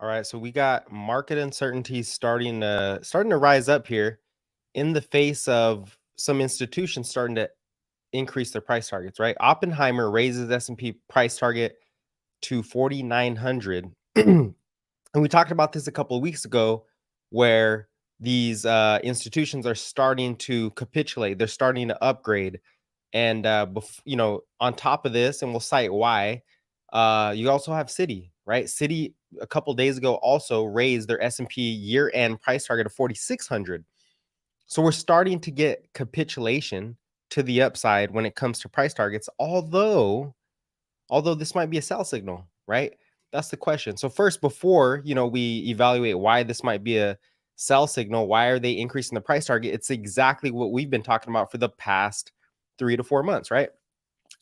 All right, so we got market uncertainty starting to rise up here in the face of some institutions starting to increase their price targets, right? Oppenheimer raises S&P price target to 4,900. And we talked about this a couple of weeks ago where these institutions are starting to capitulate. They're starting to upgrade. And on top of this, and we'll cite why, you also have Citi, right? Citi a couple days ago also raised their S&P year-end price target of 4,600. So we're starting to get capitulation to the upside when it comes to price targets, although this might be a sell signal, right? That's the question. So first, before we evaluate why this might be a sell signal, why are they increasing the price target? It's exactly what we've been talking about for the past 3 to 4 months, right?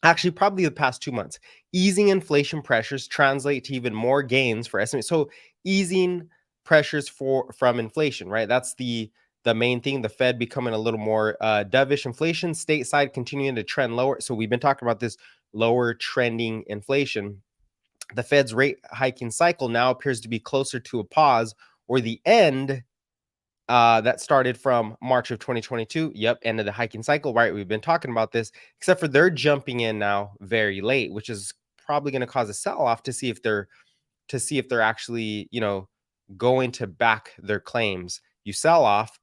Actually, probably the past 2 months. Easing inflation pressures translate to even more gains for S&P. So easing pressures from inflation, right? That's the main thing. The Fed becoming a little more dovish. Inflation stateside continuing to trend lower. So we've been talking about this lower trending inflation. The Fed's rate hiking cycle now appears to be closer to a pause or the end that started from March of 2022. Yep, end of the hiking cycle, right? We've been talking about this, except for they're jumping in now very late, which is probably going to cause a sell-off to see if they're actually, going to back their claims. You sell off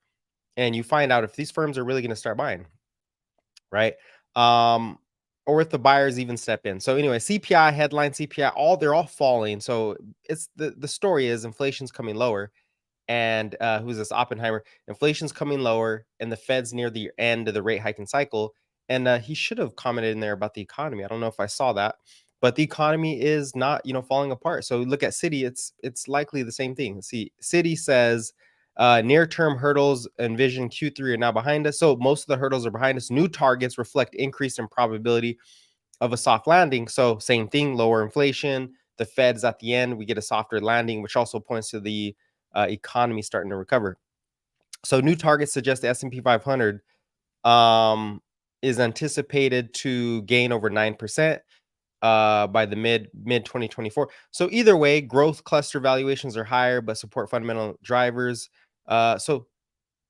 and you find out if these firms are really going to start buying, right? Or if the buyers even step in. So anyway, CPI headline, CPI, they're all falling. So it's the story is inflation's coming lower. And who's this? Oppenheimer. Inflation's coming lower, and the Fed's near the end of the rate hiking cycle. And he should have commented in there about the economy. I don't know if I saw that, but the economy is not, falling apart. So look at Citi. It's likely the same thing. See, Citi says near-term hurdles envision Q3 are now behind us. So most of the hurdles are behind us. New targets reflect increase in probability of a soft landing. So same thing, lower inflation. The Fed's at the end. We get a softer landing, which also points to the economy starting to recover. So new targets suggest the S&P 500 is anticipated to gain over 9% by the mid 2024. So either way, growth cluster valuations are higher, but support fundamental drivers. So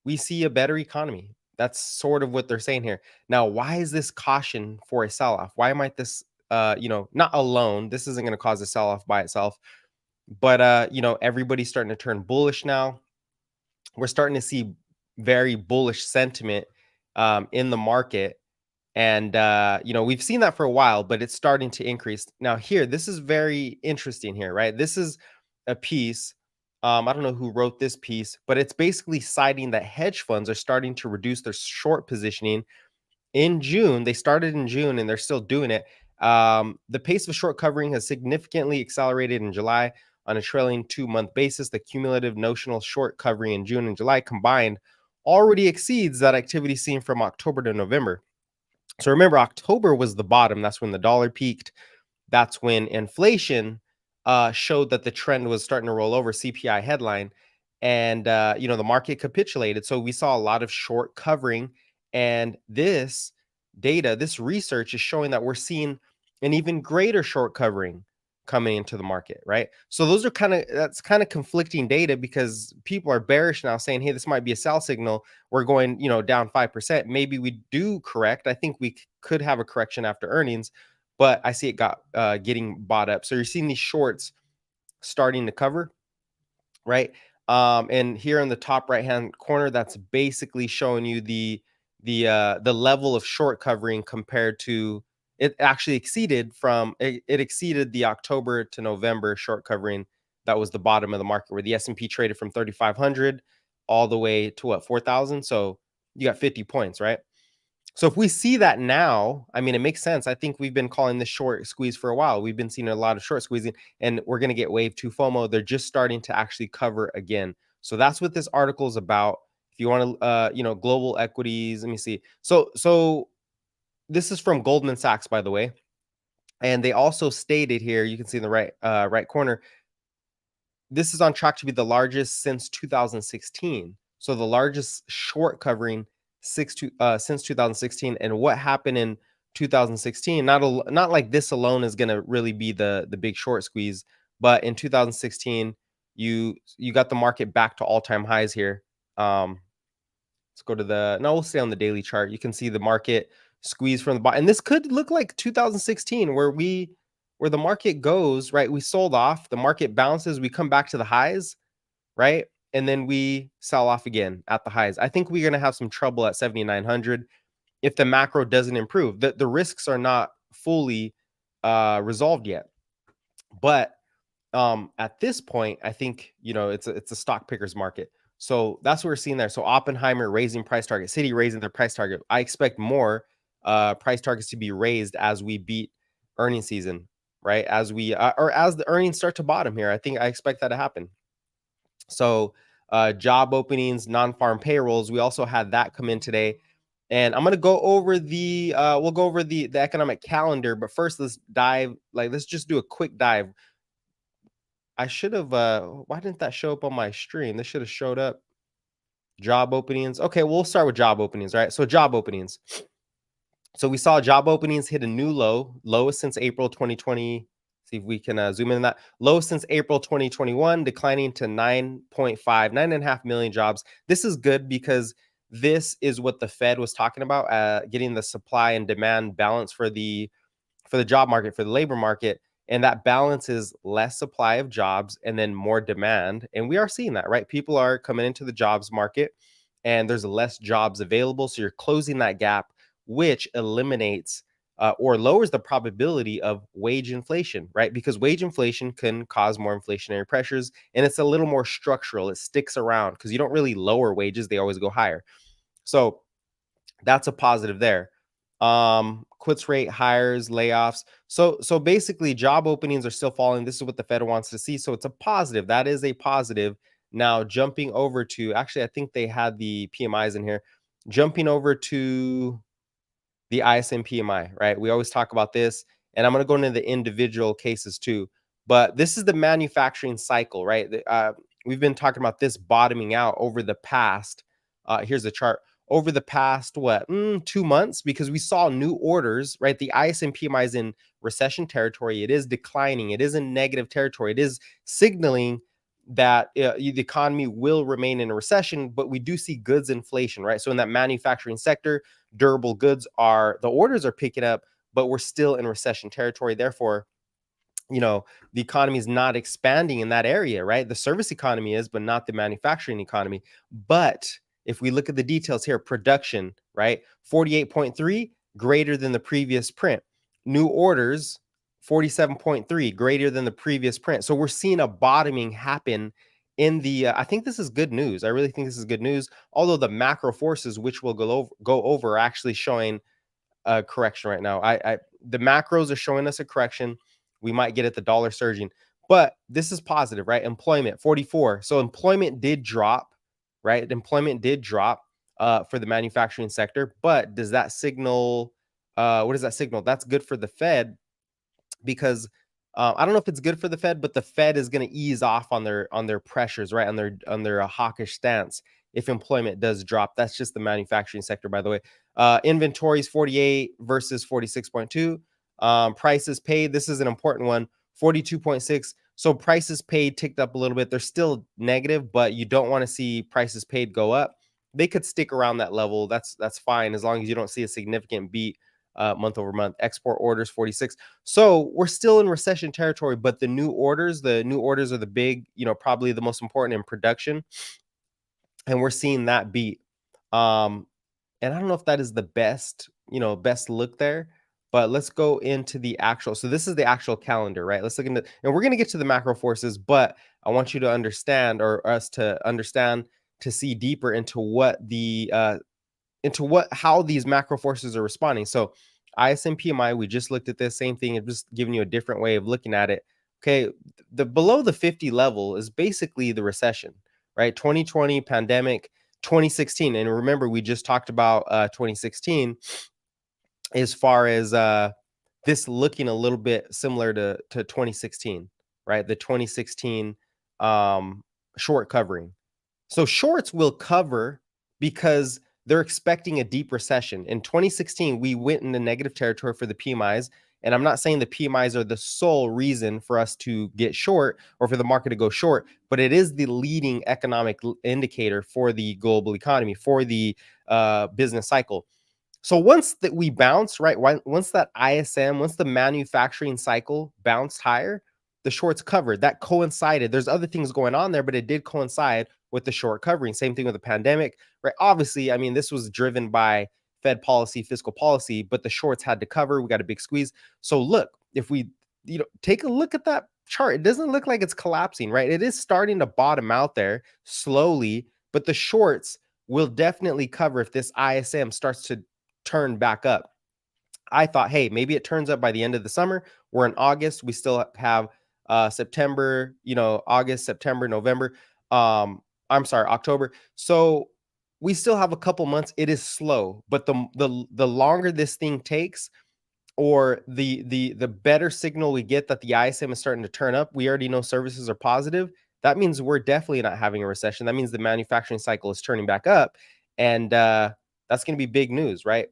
we see a better economy. That's sort of what they're saying here. Now, why is this caution for a sell-off? Why might this, not alone? This isn't going to cause a sell-off by itself. But everybody's starting to turn bullish now. We're starting to see very bullish sentiment in the market. And we've seen that for a while, but it's starting to increase. Now here, this is very interesting here, right? This is a piece. I don't know who wrote this piece, but it's basically citing that hedge funds are starting to reduce their short positioning in June. They started in June and they're still doing it. The pace of short covering has significantly accelerated in July. On a trailing 2-month basis, the cumulative notional short covering in June and July combined already exceeds that activity seen from October to November. So remember, October was the bottom. That's when the dollar peaked. That's when inflation showed that the trend was starting to roll over, CPI headline. And, the market capitulated. So we saw a lot of short covering. And this data, this research is showing that we're seeing an even greater short covering coming into the market, right? So that's kind of conflicting data because people are bearish now saying, hey, this might be a sell signal. We're going, down 5%. Maybe we do correct. I think we could have a correction after earnings, but I see it getting bought up. So you're seeing these shorts starting to cover, right? And here in the top right-hand corner, that's basically showing you the level of short covering compared to it actually exceeded the October to November short covering. That was the bottom of the market where the S&P traded from 3,500 all the way to what, 4,000. So you got 50 points, right? So if we see that now, I mean, it makes sense. I think we've been calling this short squeeze for a while. We've been seeing a lot of short squeezing, and we're going to get wave 2 FOMO. They're just starting to actually cover again. So that's what this article is about. If you want to, global equities, let me see. So this is from Goldman Sachs, by the way. And they also stated here, you can see in the right corner, this is on track to be the largest since 2016. So the largest short covering since 2016. And what happened in 2016, not like this alone is going to really be the big short squeeze, but in 2016, you got the market back to all-time highs here. Let's go to we'll stay on the daily chart. You can see the market squeeze from the bottom. And this could look like 2016 where the market goes, right? We sold off, the market bounces, we come back to the highs, right? And then we sell off again at the highs. I think we're going to have some trouble at 7,900 if the macro doesn't improve. The risks are not fully resolved yet. But at this point, I think, it's a stock pickers market. So that's what we're seeing there. So Oppenheimer raising price target, Citi raising their price target. I expect more price targets to be raised as we beat earnings season, right? As we or as the earnings start to bottom here. I expect that to happen. So job openings, non-farm payrolls, we also had that come in today. And I'm going to go over we'll go over the economic calendar, but first let's just do a quick dive. I should have, why didn't that show up on my stream? This should have showed up. Job openings. Okay, we'll start with job openings, right? So job openings. So we saw job openings hit a new lowest since April 2020. See if we can zoom in on that. Lowest since April 2021, declining to 9.5 million jobs. This is good because this is what the Fed was talking about, getting the supply and demand balance for the job market, for the labor market. And that balance is less supply of jobs and then more demand. And we are seeing that, right? People are coming into the jobs market and there's less jobs available. So you're closing that gap, which eliminates or lowers the probability of wage inflation, right? Because wage inflation can cause more inflationary pressures and it's a little more structural. It sticks around because you don't really lower wages. They always go higher. So that's a positive there. Quits rate, hires, layoffs. So basically job openings are still falling. This is what the Fed wants to see. So it's a positive. That is a positive. Now jumping over to, actually, I think they had the PMIs in here. Jumping over to the ISM PMI, right? We always talk about this, and I'm going to go into the individual cases too. But this is the manufacturing cycle, right? We've been talking about this bottoming out over the past. Here's the chart. Over the past, 2 months, because we saw new orders, right? The ISM PMI is in recession territory. It is declining. It is in negative territory. It is signaling that the economy will remain in a recession, but we do see goods inflation, right? So in that manufacturing sector, durable goods the orders are picking up, but we're still in recession territory. Therefore, the economy is not expanding in that area, right? The service economy is, but not the manufacturing economy. But if we look at the details here, production, right? 48.3, greater than the previous print. New orders, 47.3, greater than the previous print. So we're seeing a bottoming happen in the, I think this is good news. I really think this is good news. Although the macro forces, which we'll go over, are actually showing a correction right now. The macros are showing us a correction. We might get at the dollar surging, but this is positive, right? Employment, 44. So employment did drop, right? Employment did drop for the manufacturing sector, but does that signal, what does that signal? That's good for the Fed because I don't know if it's good for the Fed, but the Fed is going to ease off on their pressures, right? On their hawkish stance if employment does drop. That's just the manufacturing sector, by the way. Inventories 48 versus 46.2. Prices paid, this is an important one, 42.6. So prices paid ticked up a little bit. They're still negative, but you don't want to see prices paid go up. They could stick around that level. That's fine as long as you don't see a significant beat month over month. Export orders 46. So we're still in recession territory, but the new orders are the big, probably the most important in production. And we're seeing that beat. And I don't know if that is the best look there, but let's go into the actual. So this is the actual calendar, right? Let's look into, and we're going to get to the macro forces, but I want you to understand, or us to understand, to see deeper into how these macro forces are responding. So ISM PMI, we just looked at this same thing and just giving you a different way of looking at it. Okay, the below the 50 level is basically the recession, right? 2020 pandemic, 2016, and remember we just talked about 2016 as far as this looking a little bit similar to 2016, right? The 2016 short covering. So shorts will cover because they're expecting a deep recession. In 2016, we went into negative territory for the PMIs, And I'm not saying the PMIs are the sole reason for us to get short or for the market to go short, but it is the leading economic indicator for the global economy, for the business cycle. So once that we bounce, right? Once that ISM, once the manufacturing cycle bounced higher, the shorts covered. That coincided. There's other things going on there, but it did coincide with the short covering. Same thing with the pandemic, right? Obviously, I mean, this was driven by Fed policy, fiscal policy, but the shorts had to cover. We got a big squeeze. So look, if we, take a look at that chart, it doesn't look like it's collapsing, right? It is starting to bottom out there slowly, but the shorts will definitely cover if this ISM starts to turn back up. I thought, hey, maybe it turns up by the end of the summer. We're in August. We still have September, August, September, November. I'm sorry, October. So we still have a couple months. It is slow, but the longer this thing takes, or the better signal we get that the ISM is starting to turn up, we already know services are positive. That means we're definitely not having a recession. That means the manufacturing cycle is turning back up, and that's going to be big news, right?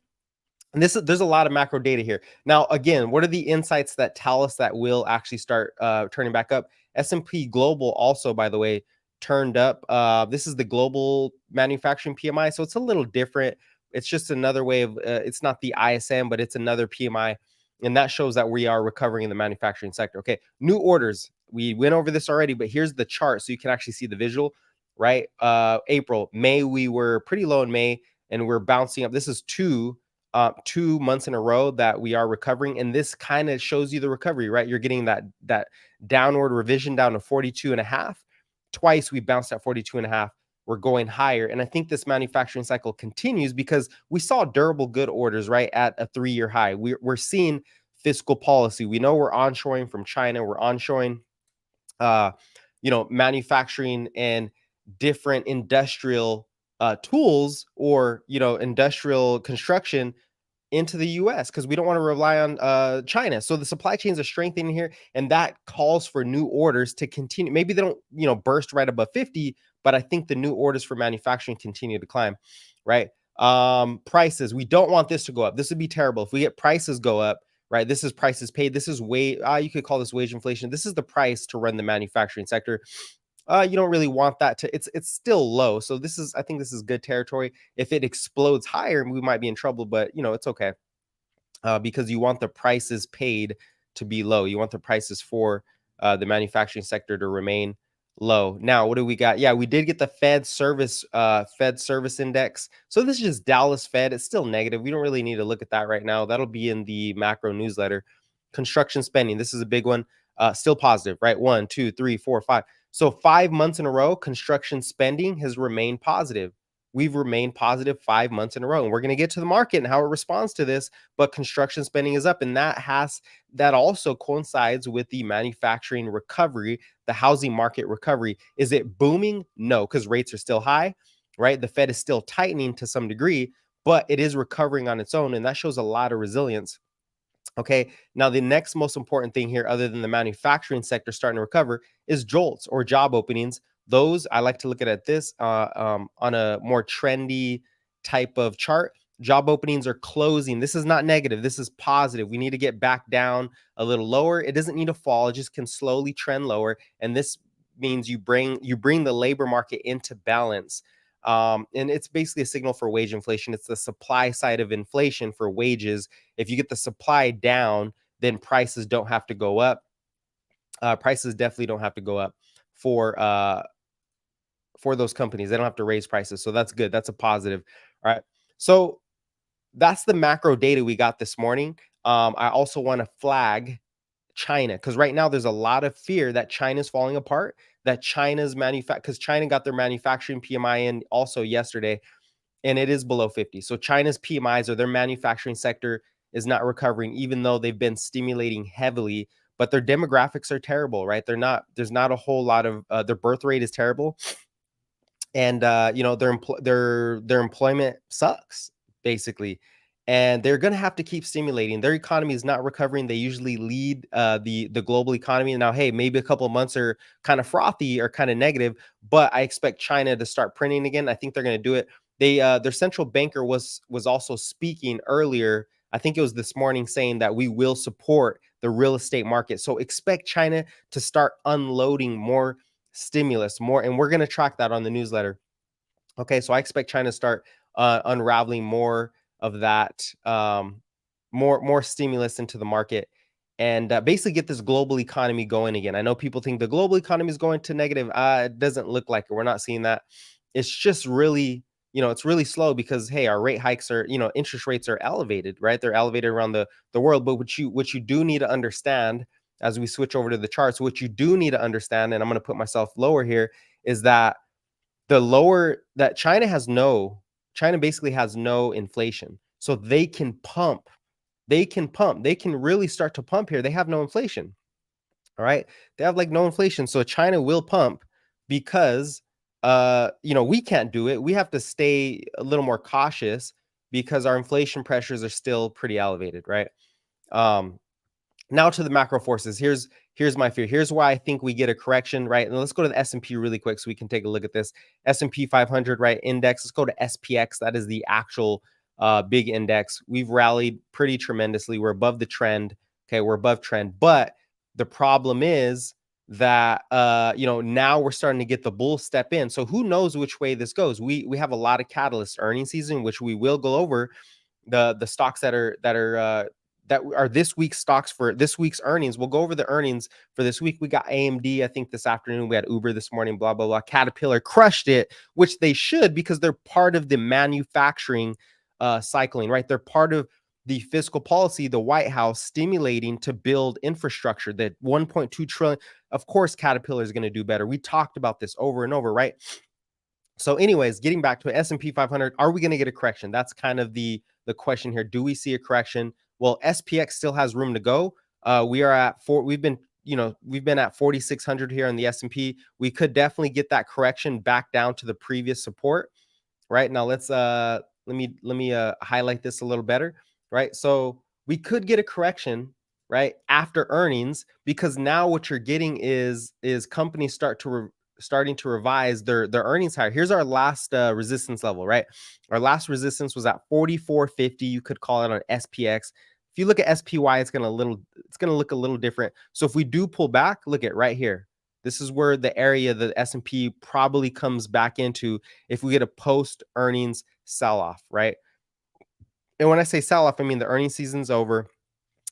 And there's a lot of macro data here. Now, again, what are the insights that tell us that will actually start turning back up? S&P Global also, by the way, turned up. This is the global manufacturing PMI, so it's a little different. It's just another way of, it's not the ISM, but it's another PMI. And that shows that we are recovering in the manufacturing sector. Okay, new orders. We went over this already, but here's the chart so you can actually see the visual, right? April, May, we were pretty low in May, and we're bouncing up. This is 2 months in a row that we are recovering. And this kind of shows you the recovery, right? You're getting that downward revision down to 42.5. Twice we bounced at 42.5. We're going higher. And I think this manufacturing cycle continues because we saw durable good orders, right, at a 3-year high. We're seeing fiscal policy. We know we're onshoring from China. We're onshoring, manufacturing and different industrial tools, or, industrial construction into the U.S. because we don't want to rely on China. So the supply chains are strengthening here, and that calls for new orders to continue. Maybe they don't, burst right above 50, but I think the new orders for manufacturing continue to climb, right? Prices, we don't want this to go up. This would be terrible if we get prices go up, right? This is prices paid. This is you could call this wage inflation. This is the price to run the manufacturing sector. You don't really want that to, it's still low. So I think this is good territory. If it explodes higher, we might be in trouble, but it's okay. Because you want the prices paid to be low. You want the prices for the manufacturing sector to remain low. Now, what do we got? Yeah, we did get the Fed service index. So this is just Dallas Fed. It's still negative. We don't really need to look at that right now. That'll be in the macro newsletter. Construction spending. This is a big one. Still positive, right? 1, 2, 3, 4, 5. So 5 months in a row, construction spending has remained positive. We've remained positive 5 months in a row, and we're going to get to the market and how it responds to this. But construction spending is up, and that also coincides with the manufacturing recovery, the housing market recovery. Is it booming? No, because rates are still high, right? The Fed is still tightening to some degree, but it is recovering on its own, and that shows a lot of resilience. Okay, now the next most important thing here, other than the manufacturing sector starting to recover, is JOLTS, or job openings. Those, I like to look at this on a more trendy type of chart. Job openings are closing. This is not negative. This is positive. We need to get back down a little lower. It doesn't need to fall. It just can slowly trend lower. And this means you bring the labor market into balance. And it's basically a signal for wage inflation. It's the supply side of inflation for wages. If you get the supply down, then prices don't have to go up. Prices definitely don't have to go up for those companies. They don't have to raise prices. So that's good. That's a positive. All right. So that's the macro data we got this morning. I also want to flag China, because right now there's a lot of fear that China's falling apart, that China's because China got their manufacturing PMI in also yesterday, and it is below 50. So China's PMIs, or their manufacturing sector, is not recovering, even though they've been stimulating heavily. But their demographics are terrible, right? There's not a whole lot of their birth rate is terrible, and their employment sucks basically. And they're going to have to keep stimulating. Their economy is not recovering. They usually lead the global economy. Now, hey, maybe a couple of months are kind of frothy or kind of negative, but I expect China to start printing again. I think they're going to do it. Their central banker was also speaking earlier. I think it was this morning, saying that we will support the real estate market. So expect China to start unloading more stimulus, more, and we're going to track that on the newsletter. Okay, so I expect China to start unraveling more of that, more stimulus into the market, and basically get this global economy going again. I know people think the global economy is going to negative. It doesn't look like it. We're not seeing that. It's just really, it's really slow because, hey, our rate hikes are, interest rates are elevated, right? They're elevated around the world. But what you do need to understand, as we switch over to the charts, what you do need to understand, and I'm going to put myself lower here, is that China basically has no inflation. So they can really start to pump here. They have no inflation. All right. They have like no inflation. So China will pump because we can't do it. We have to stay a little more cautious because our inflation pressures are still pretty elevated, right? Now to the macro forces. Here's my fear. Here's why I think we get a correction, right? And let's go to the S&P really quick so we can take a look at this. S&P 500, right, index. Let's go to SPX. That is the actual big index. We've rallied pretty tremendously. We're above the trend. Okay, we're above trend. But the problem is that now we're starting to get the bull step in. So who knows which way this goes? We have a lot of catalyst earnings season, which we will go over. The stocks that are this week's stocks for this week's earnings. We'll go over the earnings for this week. We got AMD, I think, this afternoon. We had Uber this morning, blah, blah, blah. Caterpillar crushed it, which they should, because they're part of the manufacturing cycling, right? They're part of the fiscal policy, the White House stimulating to build infrastructure, that 1.2 trillion. Of course, Caterpillar is going to do better. We talked about this over and over, right? So anyways, getting back to S&P 500, are we going to get a correction? That's kind of the question here. Do we see a correction? Well, SPX still has room to go. We are at we've been at 4,600 here on the S&P. We could definitely get that correction back down to the previous support. Right now, let me highlight this a little better. Right, so we could get a correction right after earnings, because now what you're getting is companies starting to revise their earnings higher. Here's our last resistance level, right? Our last resistance was at 44.50. You could call it on SPX. If you look at SPY, it's gonna look a little different. So if we do pull back, look at right here. This is where the area the S&P probably comes back into if we get a post earnings sell off, right? And when I say sell off, I mean the earnings season's over.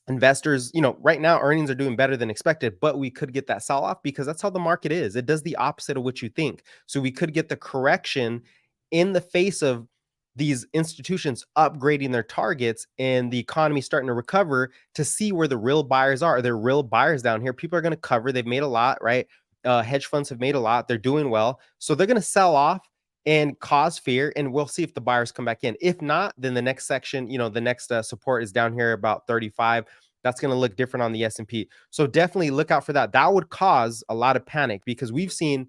Investors, right now earnings are doing better than expected, but we could get that sell off because that's how the market is. It does the opposite of what you think. So we could get the correction in the face of these institutions upgrading their targets and the economy starting to recover, to see where the real buyers are. They're real buyers down here. People are going to cover. They've made a lot, right? Hedge funds have made a lot. They're doing well. So they're going to sell off and cause fear, and we'll see if the buyers come back in. If not, then the next section, the next support is down here about 35. That's going to look different on the S&P. So definitely look out for that. That would cause a lot of panic, because we've seen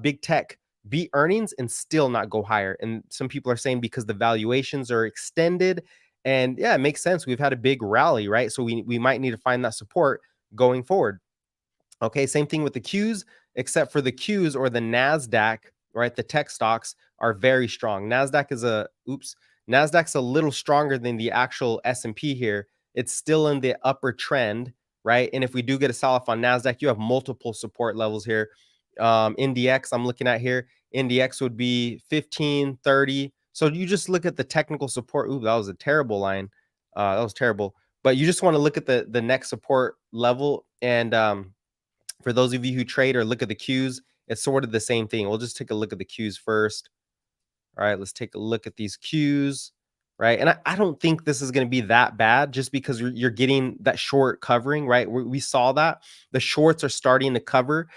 big tech beat earnings and still not go higher. And some people are saying because the valuations are extended. And yeah, it makes sense. We've had a big rally, right? So we might need to find that support going forward. Okay, same thing with the Qs, except for the Qs or the Nasdaq, right? The tech stocks are very strong. Nasdaq's a little stronger than the actual S&P here. It's still in the upper trend, right? And if we do get a sell off on Nasdaq, you have multiple support levels here. NDX, I'm looking at here. NDX would be 15, 30. So you just look at the technical support. Ooh, that was a terrible line. That was terrible. But you just want to look at the next support level. And for those of you who trade or look at the Qs, it's sort of the same thing. We'll just take a look at the Qs first. All right, let's take a look at these Qs, right? And I don't think this is going to be that bad, just because you're getting that short covering, right? We saw that. The shorts are starting to cover.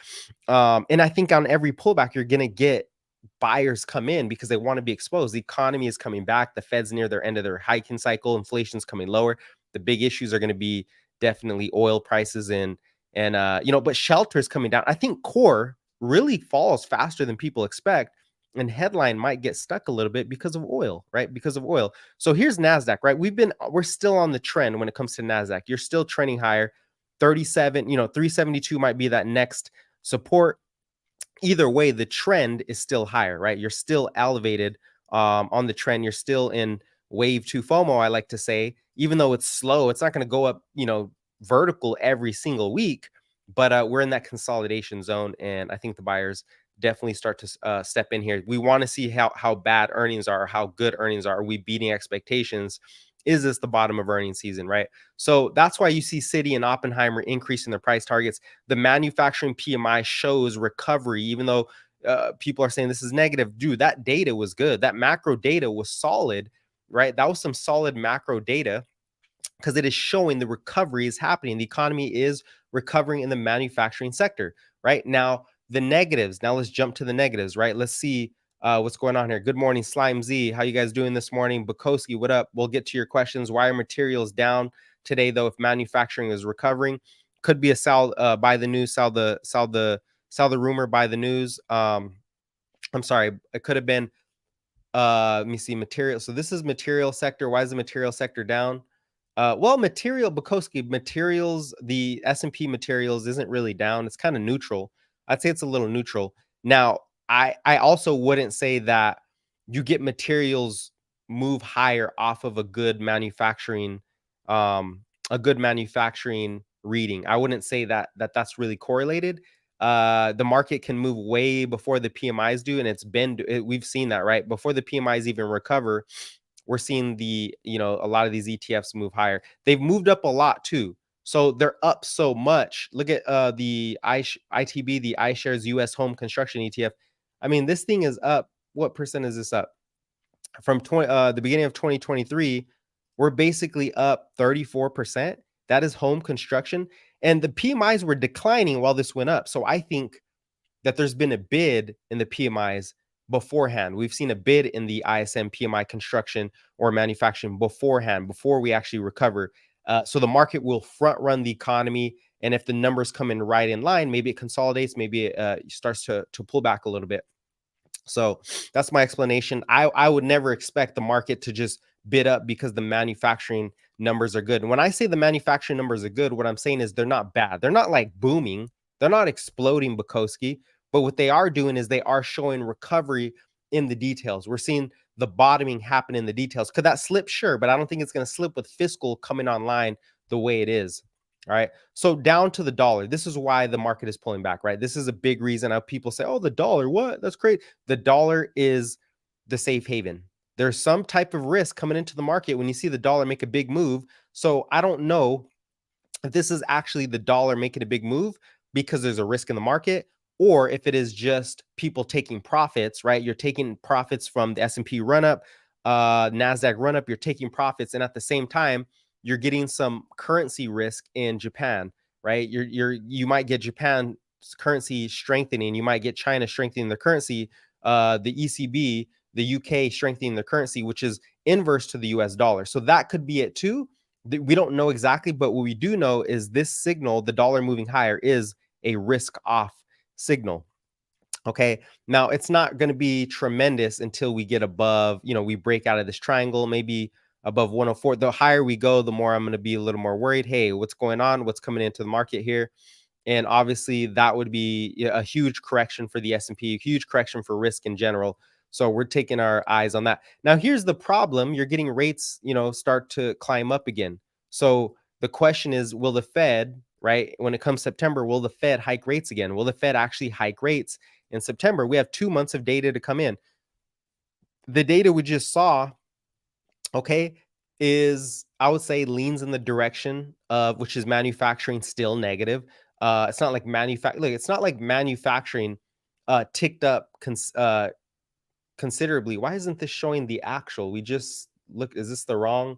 And I think on every pullback, you're going to get buyers come in because they want to be exposed. The economy is coming back. The Fed's near their end of their hiking cycle. Inflation's coming lower. The big issues are going to be definitely oil prices and but shelter is coming down. I think core really falls faster than people expect, and headline might get stuck a little bit because of oil, right? Because of oil. So here's Nasdaq, right? We're still on the trend when it comes to Nasdaq. You're still trending higher. 37, 372 might be that next support. Either way, the trend is still higher, right? You're still elevated on the trend. You're still in wave 2 FOMO, I like to say. even though it's slow, it's not going to go up, vertical every single week, but we're in that consolidation zone. And I think the buyers definitely start to step in here. We want to see how bad earnings are, how good earnings are. Are we beating expectations? Is this the bottom of earnings season, right? So that's why you see Citi and Oppenheimer increasing their price targets. The manufacturing PMI shows recovery, even though people are saying this is negative. Dude, that data was good. That macro data was solid, right? That was some solid macro data because it is showing the recovery is happening. The economy is recovering in the manufacturing sector, right? Now, the negatives. Now let's jump to the negatives, right? Let's see what's going on here. Good morning, Slime Z. How you guys doing this morning? Bukowski, what up? We'll get to your questions. Why are materials down today, though, if manufacturing is recovering? Could be a sell buy the news, sell the rumor, buy the news. I'm sorry, it could have been let me see, material. So this is material sector. Why is the material sector down? Well, Bukowski, materials, the S&P materials isn't really down. It's kind of neutral. I'd say it's a little neutral. Now, I also wouldn't say that you get materials move higher off of a good manufacturing reading. I wouldn't say that's really correlated. The market can move way before the PMIs do, and we've seen that, right? Before the PMIs even recover, we're seeing a lot of these ETFs move higher. They've moved up a lot too. So they're up so much. Look at the ITB, the iShares U.S. Home Construction ETF. I mean, this thing is up. What percent is this up? From the beginning of 2023, we're basically up 34%. That is home construction. And the PMIs were declining while this went up. So I think that there's been a bid in the PMIs beforehand. We've seen a bid in the ISM PMI construction or manufacturing beforehand, before we actually recover. So the market will front run the economy. And if the numbers come in right in line, maybe it consolidates, maybe it starts to pull back a little bit. So that's my explanation. I would never expect the market to just bid up because the manufacturing numbers are good. And when I say the manufacturing numbers are good, what I'm saying is they're not bad. They're not like booming. They're not exploding, Bukowski. But what they are doing is they are showing recovery in the details. We're seeing the bottoming happen in the details. Could that slip? Sure, but I don't think it's going to slip with Fiscal coming online the way it is. All right. So down to the dollar. This is why the market is pulling back, right? This is a big reason how people say, oh, the dollar, what? That's great. The dollar is the safe haven. There's some type of risk coming into the market when you see the dollar make a big move. So I don't know if this is actually the dollar making a big move because there's a risk in the market, or if it is just people taking profits, right? You're taking profits from the S&P run up, Nasdaq run up, you're taking profits. And at the same time, you're getting some currency risk in Japan, right? You might get Japan's currency strengthening. You might get China strengthening their currency, the ECB, the UK strengthening their currency, which is inverse to the US dollar. So that could be it too. We don't know exactly, but what we do know is this signal, the dollar moving higher, is a risk off signal. Okay. Now it's not going to be tremendous until we get above, we break out of this triangle, maybe above 104. The higher we go, the more I'm going to be a little more worried. Hey, what's going on? What's coming into the market here? And obviously that would be a huge correction for the S&P, a huge correction for risk in general. So we're taking our eyes on that. Now, here's the problem. You're getting rates, start to climb up again. So the question is, will the Fed, right, when it comes September, will the Fed hike rates again? Will the Fed actually hike rates in September? We have 2 months of data to come in. The data we just saw, okay, is, I would say, leans in the direction of, which is manufacturing still negative. It's not like manufacturing ticked up considerably. Why isn't this showing the actual? We just look. Is this the wrong?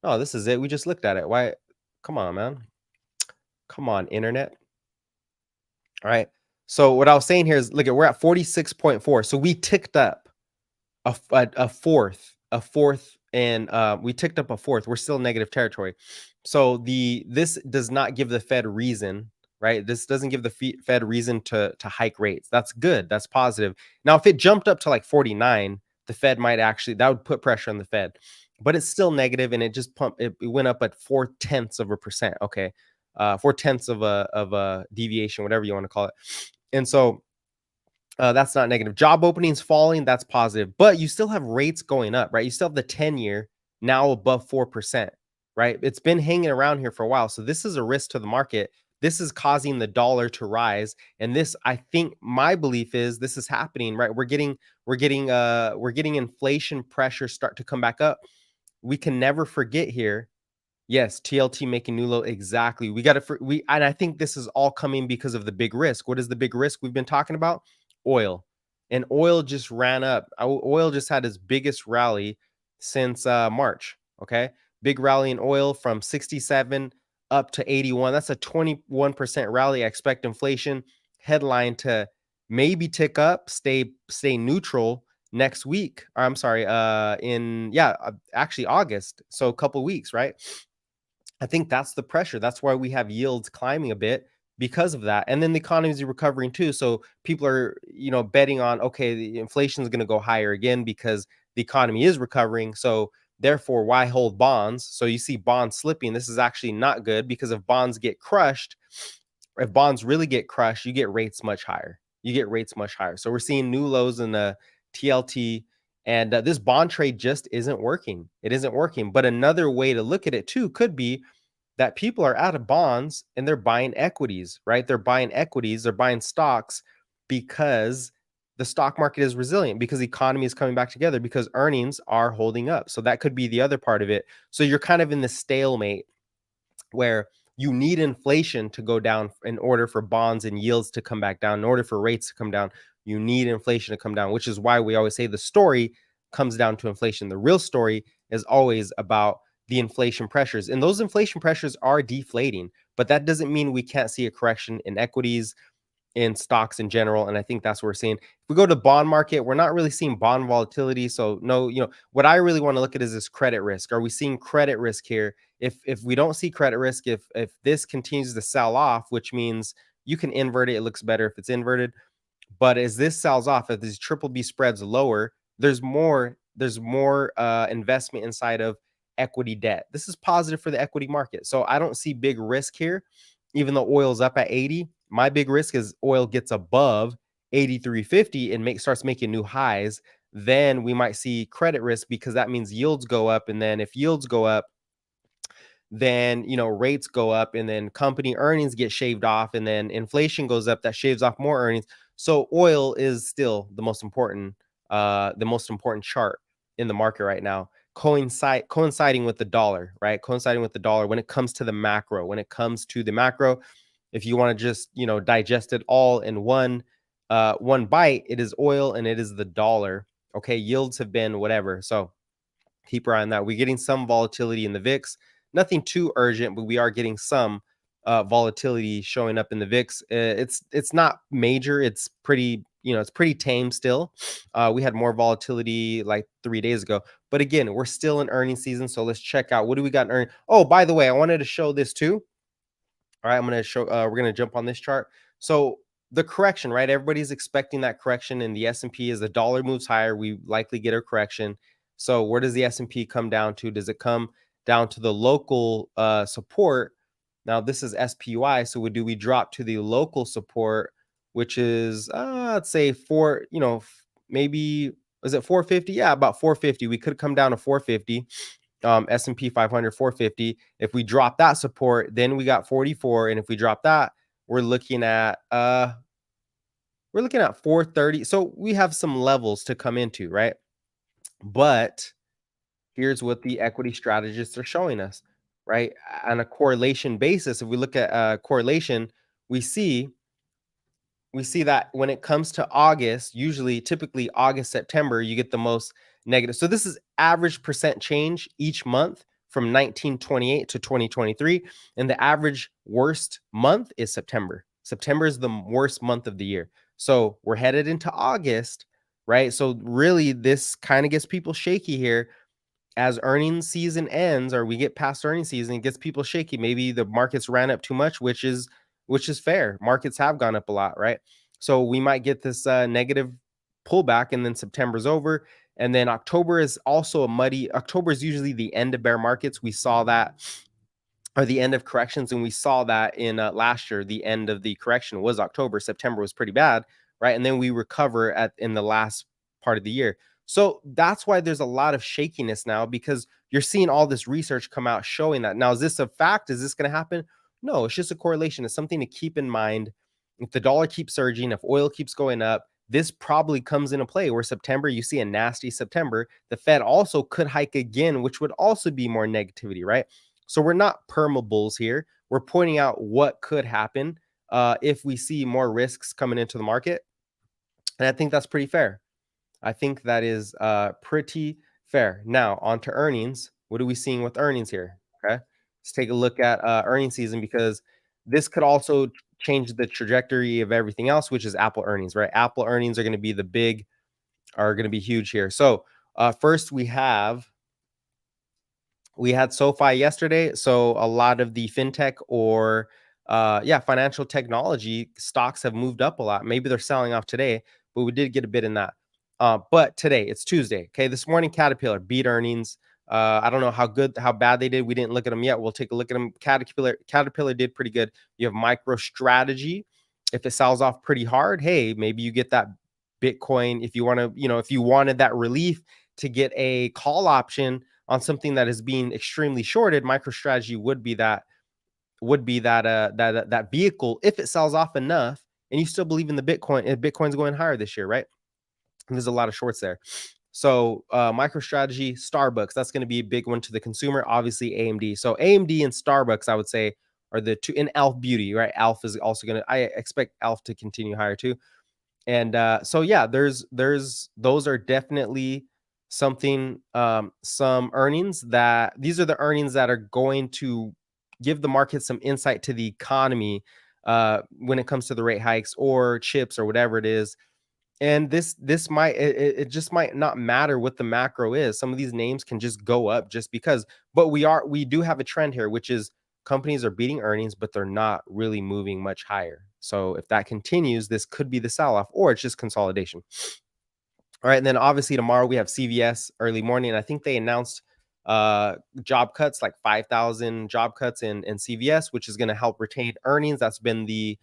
Oh, this is it. We just looked at it. Why? Come on, man. Come on, internet. All right. So what I was saying here is, look, we're at 46.4. So we ticked up a fourth, and we ticked up a fourth. We're still in negative territory. So this does not give the Fed reason, right? This doesn't give the Fed reason to hike rates. That's good. That's positive. Now, if it jumped up to like 49, the Fed might actually, that would put pressure on the Fed, but it's still negative, and it just it went up at 0.4%. Okay. 0.4 of a deviation, whatever you want to call it. And so that's not negative. Job openings falling, that's positive, but you still have rates going up, right? You still have the 10-year now above 4%, right? It's been hanging around here for a while. So this is a risk to the market. This is causing the dollar to rise. And this, I think my belief is this is happening, right? We're getting inflation pressure start to come back up. We can never forget here. Yes, TLT making new low. Exactly. And I think this is all coming because of the big risk. What is the big risk we've been talking about? Oil. And oil just ran up. Oil just had its biggest rally since March. Okay. Big rally in oil from 67 up to 81. That's a 21% rally. I expect inflation headline to maybe tick up, stay neutral next week. Or I'm sorry, actually August. So a couple weeks, right? I think that's the pressure. That's why we have yields climbing a bit because of that. And then the economy is recovering too. So people are, betting on, okay, the inflation is going to go higher again because the economy is recovering. So therefore, why hold bonds? So you see bonds slipping. This is actually not good because if bonds get crushed, if bonds really get crushed, you get rates much higher. So we're seeing new lows in the TLT. And this bond trade just isn't working. It isn't working. But another way to look at it too could be that people are out of bonds and they're buying equities, right? They're buying equities, they're buying stocks because the stock market is resilient, because the economy is coming back together, because earnings are holding up. So that could be the other part of it. So you're kind of in the stalemate where you need inflation to go down in order for bonds and yields to come back down. In order for rates to come down, you need inflation to come down, which is why we always say the story comes down to inflation. The real story is always about the inflation pressures, and those inflation pressures are deflating, but that doesn't mean we can't see a correction in equities, in stocks in general. And I think that's what we're seeing. If we go to bond market, we're not really seeing bond volatility. So no, what I really want to look at is this credit risk. Are we seeing credit risk here? If we don't see credit risk, if this continues to sell off, which means you can invert it, it looks better if it's inverted. But as this sells off, if these triple B spreads lower, there's more investment inside of equity debt. This is positive for the equity market. So I don't see big risk here, even though oil's up at 80. My big risk is oil gets above 83.50 and starts making new highs. Then we might see credit risk, because that means yields go up. And then if yields go up, then rates go up, and then company earnings get shaved off, and then inflation goes up, that shaves off more earnings. So oil is still the most important chart in the market right now, coinciding with the dollar, right? Coinciding with the dollar when it comes to the macro. If you want to just digest it all in one bite, it is oil and it is the dollar. Okay, yields have been whatever. So keep our eye on that. We're getting some volatility in the VIX. Nothing too urgent, but we are getting some volatility showing up in the VIX. It's not major. It's pretty tame still. We had more volatility like 3 days ago, but again, we're still in earnings season. So let's check out what do we got in earnings. Oh, by the way, I wanted to show this too. All right, I'm going to show. We're going to jump on this chart. So the correction, right? Everybody's expecting that correction in the S&P. As the dollar moves higher, we likely get a correction. So where does the S&P come down to? Does it come down to the local support? Now this is SPY. So we drop to the local support, which is let's say maybe is it 450? Yeah, about 450. We could come down to 450. S&P 500 450. If we drop that support, then we got 44, and if we drop that, we're looking at 430. So we have some levels to come into, right? But here's what the equity strategists are showing us, right? On a correlation basis, if we look at correlation, we see that when it comes to August, typically August, September, you get the most negative. So this is average percent change each month from 1928 to 2023. And the average worst month is September. September is the worst month of the year. So we're headed into August, right? So really this kind of gets people shaky here. As earnings season ends, or we get past earnings season, it gets people shaky. Maybe the markets ran up too much, which is fair. Markets have gone up a lot, right? So we might get this negative pullback, and then September's over. And then October is also October is usually the end of bear markets. We saw that, or the end of corrections. And we saw that in last year, the end of the correction was October. September was pretty bad, right? And then we recover in the last part of the year. So that's why there's a lot of shakiness now, because you're seeing all this research come out showing that. Now, is this a fact? Is this going to happen? No, it's just a correlation. It's something to keep in mind. If the dollar keeps surging, if oil keeps going up, this probably comes into play where September, you see a nasty September. The Fed also could hike again, which would also be more negativity, right? So we're not perma bulls here. We're pointing out what could happen if we see more risks coming into the market. And I think that's pretty fair. I think that is pretty fair. Now, on to earnings. What are we seeing with earnings here? Okay. Let's take a look at earnings season, because this could also change the trajectory of everything else, which is Apple earnings, right? Apple earnings are going to be are going to be huge here. So first we had SoFi yesterday. So a lot of the fintech or financial technology stocks have moved up a lot. Maybe they're selling off today, but we did get a bit in that. But today, it's Tuesday. Okay, this morning Caterpillar beat earnings. I don't know how bad they did. We didn't look at them yet. We'll take a look at them. Caterpillar did pretty good. You have MicroStrategy. If it sells off pretty hard, hey, maybe you get that Bitcoin. If you want to, if you wanted that relief to get a call option on something that is being extremely shorted, MicroStrategy would be that that vehicle if it sells off enough and you still believe in the Bitcoin. If Bitcoin's going higher this year, right? And there's a lot of shorts there. So MicroStrategy, Starbucks, that's going to be a big one to the consumer. Obviously AMD. So AMD and Starbucks, I would say, are the two. In Elf Beauty, right? Elf is also going to. I expect Elf to continue higher too. And so yeah, those are definitely something, some earnings that these are the earnings that are going to give the market some insight to the economy when it comes to the rate hikes or chips or whatever it is. And this might it just might not matter what the macro is. Some of these names can just go up just because. But we do have a trend here, which is companies are beating earnings, but they're not really moving much higher. So if that continues, this could be the sell-off, or it's just consolidation. All right, and then obviously tomorrow we have CVS early morning. And I think they announced job cuts, like 5,000 job cuts in CVS, which is going to help retain earnings. That's been the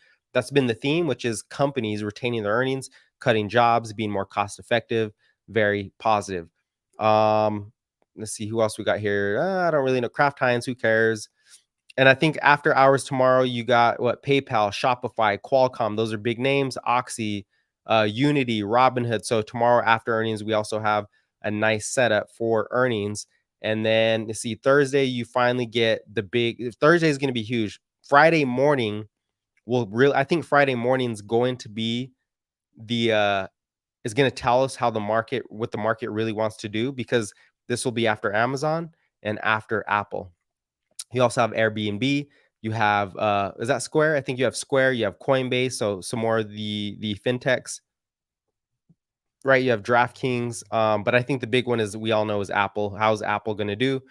theme, which is companies retaining their earnings, cutting jobs, being more cost effective. Very positive. Let's see who else we got here. I don't really know. Kraft Heinz, who cares? And I think after hours tomorrow, you got what? PayPal, Shopify, Qualcomm. Those are big names. Oxy, Unity, Robinhood. So tomorrow after earnings, we also have a nice setup for earnings. And then you see Thursday, you finally get the big. Thursday is going to be huge. Friday morning I think Friday morning is going to be is going to tell us what the market really wants to do, because this will be after Amazon and after Apple. You also have Airbnb. You have is that Square? I think you have Square. You have Coinbase. So some more of the fintechs, right? You have DraftKings. But I think the big one is we all know is Apple. How's Apple going to do?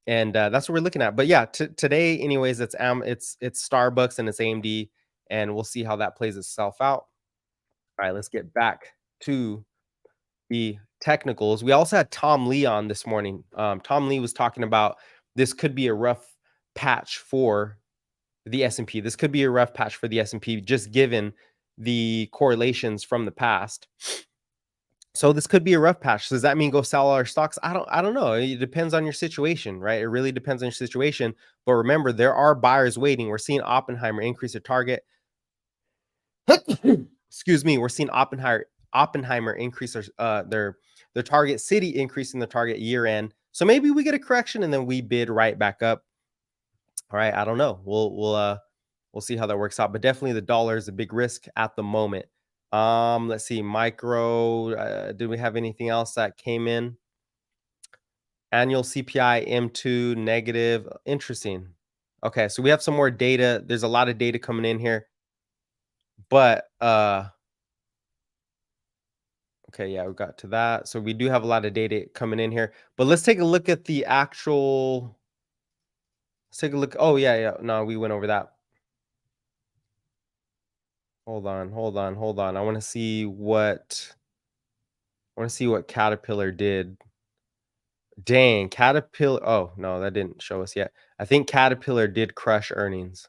And that's what we're looking at. But yeah, today, anyways, it's Starbucks and it's AMD, and we'll see how that plays itself out. All right, let's get back to the technicals. We also had Tom Lee on this morning. Tom Lee was talking about this could be a rough patch for the S&P. This could be a rough patch for the S&P, just given the correlations from the past. So this could be a rough patch. Does that mean go sell all our stocks? I don't know. It depends on your situation, right? It really depends on your situation. But remember, there are buyers waiting. We're seeing Oppenheimer increase their target. Excuse me. We're seeing Oppenheimer increase their target. Citi increasing the target year end. So maybe we get a correction and then we bid right back up. All right, I don't know. We'll see how that works out. But definitely the dollar is a big risk at the moment. Let's see. Micro. Did we have anything else that came in? Annual CPI M2 negative. Interesting. Okay, so we have some more data. There's a lot of data coming in here. But okay, yeah, we got to that. So we do have a lot of data coming in here. But let's take a look at the actual. Let's take a look. Oh, yeah. No, we went over that. Hold on. I want to see what Caterpillar did. Dang, Caterpillar. Oh, no, that didn't show us yet. I think Caterpillar did crush earnings.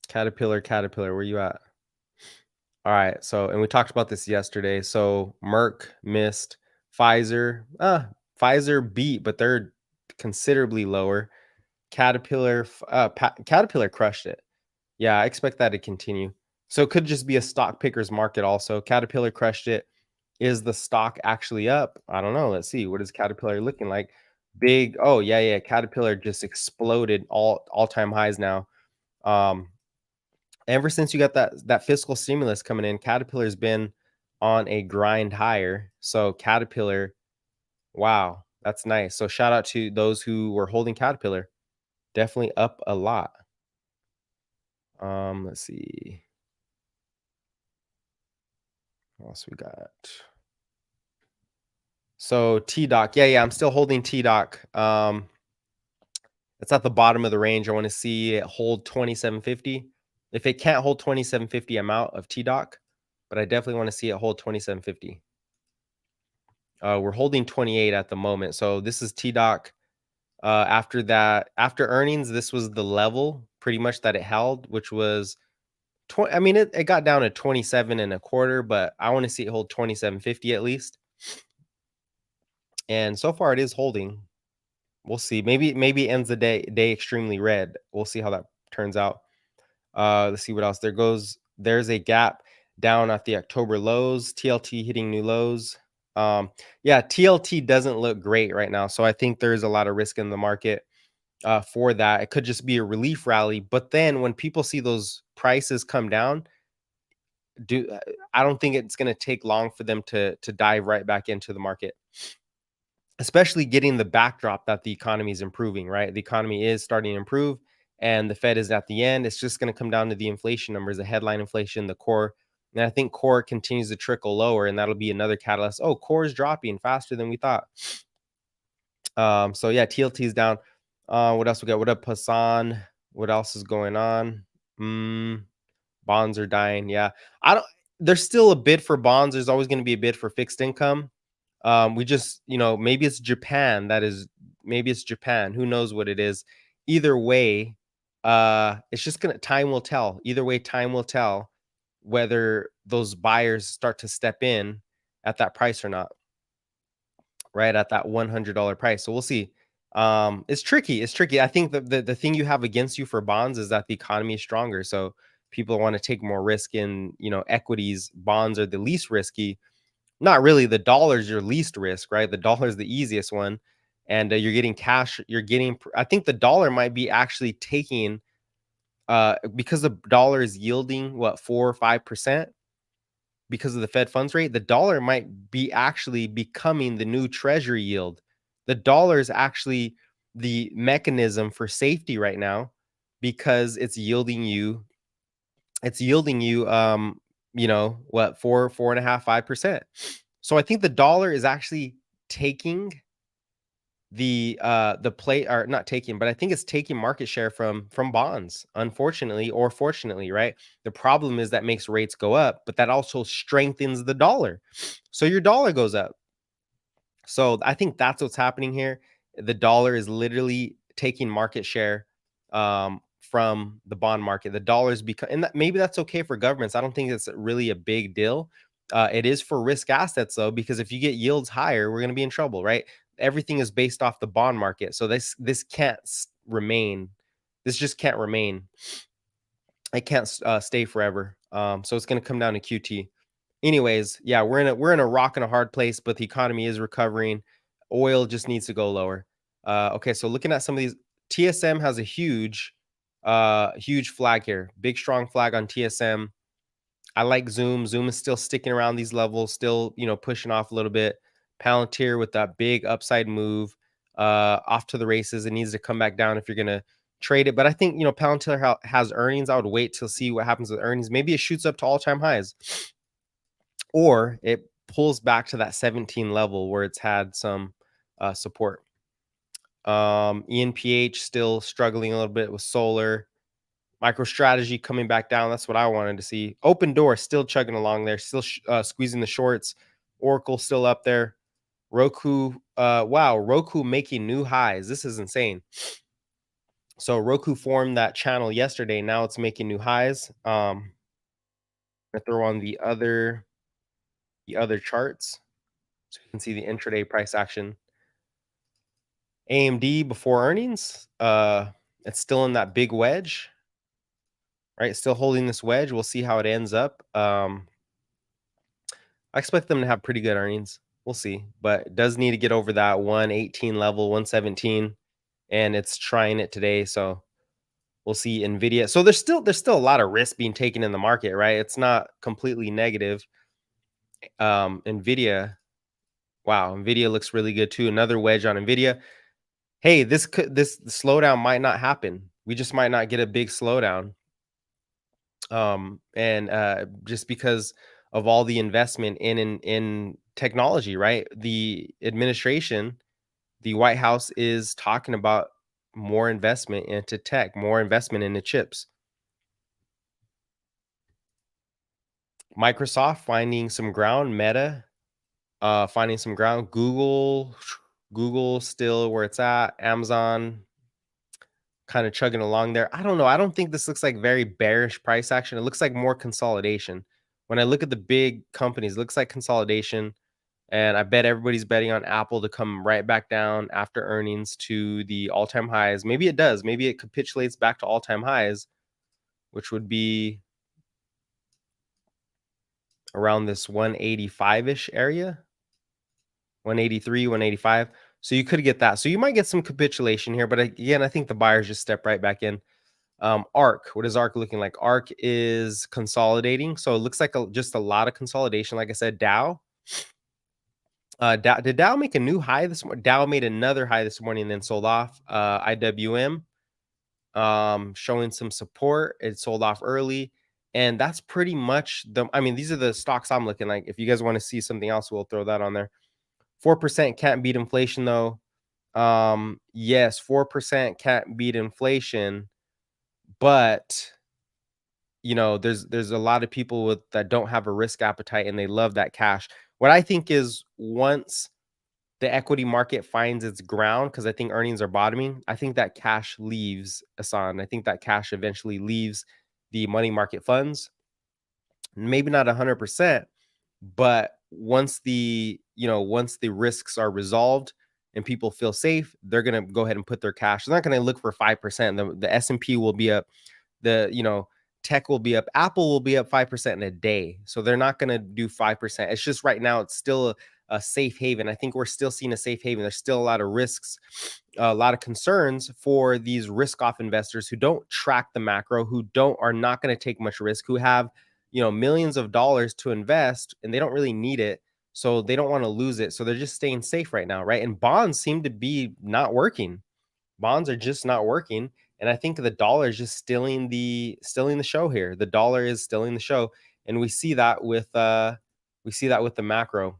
Caterpillar, where you at? All right. So, and we talked about this yesterday. So Merck missed, Pfizer, Pfizer beat, but they're considerably lower. Caterpillar crushed it. Yeah, I expect that to continue. So it could just be a stock picker's market also. Caterpillar crushed it. Is the stock actually up? I don't know. Let's see. What is Caterpillar looking like? Big. Oh, yeah, yeah. Caterpillar just exploded all-time highs now. Um, Ever since you got that fiscal stimulus coming in, Caterpillar's been on a grind higher. So Caterpillar, wow, that's nice. So shout out to those who were holding Caterpillar. Definitely up a lot. Let's see. What else we got? So T-Doc. Yeah, yeah, I'm still holding T-Doc. It's at the bottom of the range. I want to see it hold 2750. If it can't hold 2750, I'm out of T-Doc, but I definitely want to see it hold 2750. We're holding 28 at the moment. So this is T-Doc. After that, after earnings, this was the level pretty much that it held, which was 20. I mean, it got down to 27 and a quarter, but I want to see it hold 2750 at least. And so far it is holding. We'll see. Maybe it ends the day extremely red. We'll see how that turns out. Let's see what else. There's a gap down at the October lows, TLT hitting new lows. Yeah, TLT doesn't look great right now. So I think there's a lot of risk in the market for that. It could just be a relief rally. But then when people see those prices come down, I don't think it's going to take long for them to dive right back into the market, especially getting the backdrop that the economy is improving, right? The economy is starting to improve and the Fed is at the end. It's just going to come down to the inflation numbers, the headline inflation, the core. And I think core continues to trickle lower, and that'll be another catalyst. Oh, core is dropping faster than we thought. So yeah, TLT is down. What else we got? What up, Hassan? What else is going on? Bonds are dying. Yeah. There's still a bid for bonds. There's always going to be a bid for fixed income. We just, maybe it's Japan. Maybe it's Japan. Who knows what it is? Either way, it's just time will tell. Either way, time will tell whether those buyers start to step in at that price or not, right? At that $100 price. So we'll see. It's tricky. It's tricky. I think the thing you have against you for bonds is that the economy is stronger. So people want to take more risk in, equities. Bonds are the least risky. Not really. The dollar is your least risk, right? The dollar is the easiest one. And you're getting cash. I think the dollar might be actually taking, because the dollar is yielding what, 4 or 5% because of the Fed funds rate. The dollar might be actually becoming the new treasury yield. The dollar is actually the mechanism for safety right now because it's yielding you, what, 4.5, 5%. So I think the dollar is actually taking the play, or not taking, but I think it's taking market share from bonds, unfortunately or fortunately, right? The problem is that makes rates go up, but that also strengthens the dollar. So your dollar goes up. So I think that's what's happening here. The dollar is literally taking market share from the bond market. The dollars become, and maybe that's okay for governments. I don't think it's really a big deal. It is for risk assets though, because if you get yields higher, we're going to be in trouble, right? Everything is based off the bond market. So this can't remain. This just can't remain. It can't stay forever. So it's going to come down to QT. Anyways, yeah, we're in a rock and a hard place, but the economy is recovering. Oil just needs to go lower. Okay, so looking at some of these, TSM has a huge flag here. Big strong flag on TSM. I like Zoom. Zoom is still sticking around these levels, still, pushing off a little bit. Palantir with that big upside move, off to the races. It needs to come back down if you're gonna trade it. But I think, Palantir has earnings. I would wait to see what happens with earnings. Maybe it shoots up to all-time highs, or it pulls back to that 17 level where it's had some support. ENPH still struggling a little bit with solar. MicroStrategy coming back down. That's what I wanted to see. Open Door still chugging along there, still squeezing the shorts. Oracle still up there. Roku, wow, Roku making new highs. This is insane. So Roku formed that channel yesterday. Now it's making new highs. I throw on the other charts so you can see the intraday price action. AMD before earnings, it's still in that big wedge, right? Still holding this wedge. We'll see how it ends up. I expect them to have pretty good earnings. We'll see, but it does need to get over that 118 level, 117, and it's trying it today. So we'll see Nvidia. So there's still a lot of risk being taken in the market, right? It's not completely negative. Nvidia, wow, Nvidia looks really good too. Another wedge on Nvidia. Hey, this slowdown might not happen. We just might not get a big slowdown. And just because of all the investment in technology, right? The administration, the White House is talking about more investment into tech, more investment into chips. Microsoft finding some ground, Meta finding some ground, Google still where it's at, Amazon kind of chugging along there. I don't know. I don't think this looks like very bearish price action. It looks like more consolidation. When I look at the big companies, it looks like consolidation. And I bet everybody's betting on Apple to come right back down after earnings to the all-time highs. Maybe it does. Maybe it capitulates back to all-time highs, which would be around this 185-ish area, 183, 185. So you could get that. So you might get some capitulation here. But again, I think the buyers just step right back in. ARK, what is ARK looking like? ARK is consolidating. So it looks like just a lot of consolidation. Like I said, Dow. Did Dow make a new high this morning? Dow made another high this morning and then sold off. IWM showing some support. It sold off early. And that's pretty much these are the stocks I'm looking like. If you guys want to see something else, we'll throw that on there. 4% can't beat inflation though. Yes, 4% can't beat inflation, but there's a lot of people that don't have a risk appetite and they love that cash. What I think is once the equity market finds its ground, because I think earnings are bottoming, I think that cash leaves Asan. I think that cash eventually leaves the money market funds. Maybe not 100%, but once the risks are resolved and people feel safe, they're gonna go ahead and put their cash. They're not gonna look for 5%. The S&P will be up. Tech will be up. Apple will be up 5% in a day. So they're not going to do 5%. It's just right now, it's still a safe haven. I think we're still seeing a safe haven. There's still a lot of risks, a lot of concerns for these risk off investors who don't track the macro, who are not going to take much risk, who have, millions of dollars to invest and they don't really need it. So they don't want to lose it. So they're just staying safe right now. Right. And bonds seem to be not working. Bonds are just not working. And I think the dollar is just stealing the show here. The dollar is stealing the show. And we see that with the macro.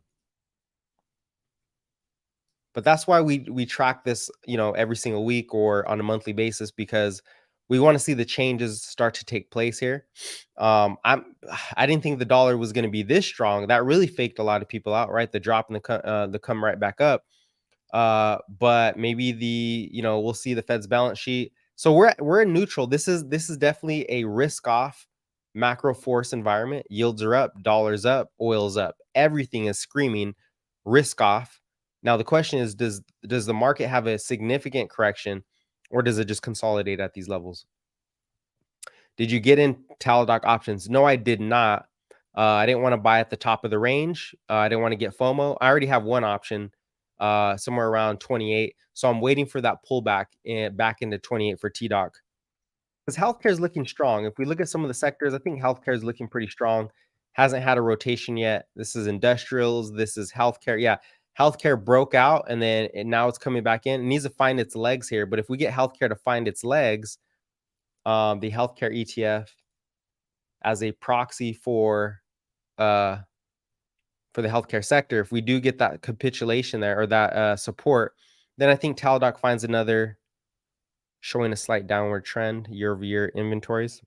But that's why we track this, every single week or on a monthly basis, because we want to see the changes start to take place here. I didn't think the dollar was going to be this strong. That really faked a lot of people out, right? The drop and the come right back up. But maybe we'll see the Fed's balance sheet. So we're in neutral. This is definitely a risk off macro force environment. Yields are up, dollars up, oil's up. Everything is screaming risk off. Now the question is, does the market have a significant correction, or does it just consolidate at these levels? Did you get in Teladoc options? No, I did not. I didn't want to buy at the top of the range. I didn't want to get FOMO. I already have one option, somewhere around 28. So I'm waiting for that pullback and back into 28 for TDoc. Because healthcare is looking strong. If we look at some of the sectors, I think healthcare is looking pretty strong. Hasn't had a rotation yet. This is industrials. This is healthcare. Yeah, healthcare broke out and now it's coming back in. It needs to find its legs here. But if we get healthcare to find its legs, the healthcare ETF as a proxy for the healthcare sector, if we do get that capitulation there or that support, then I think Teladoc finds another, showing a slight downward trend year-over-year inventories.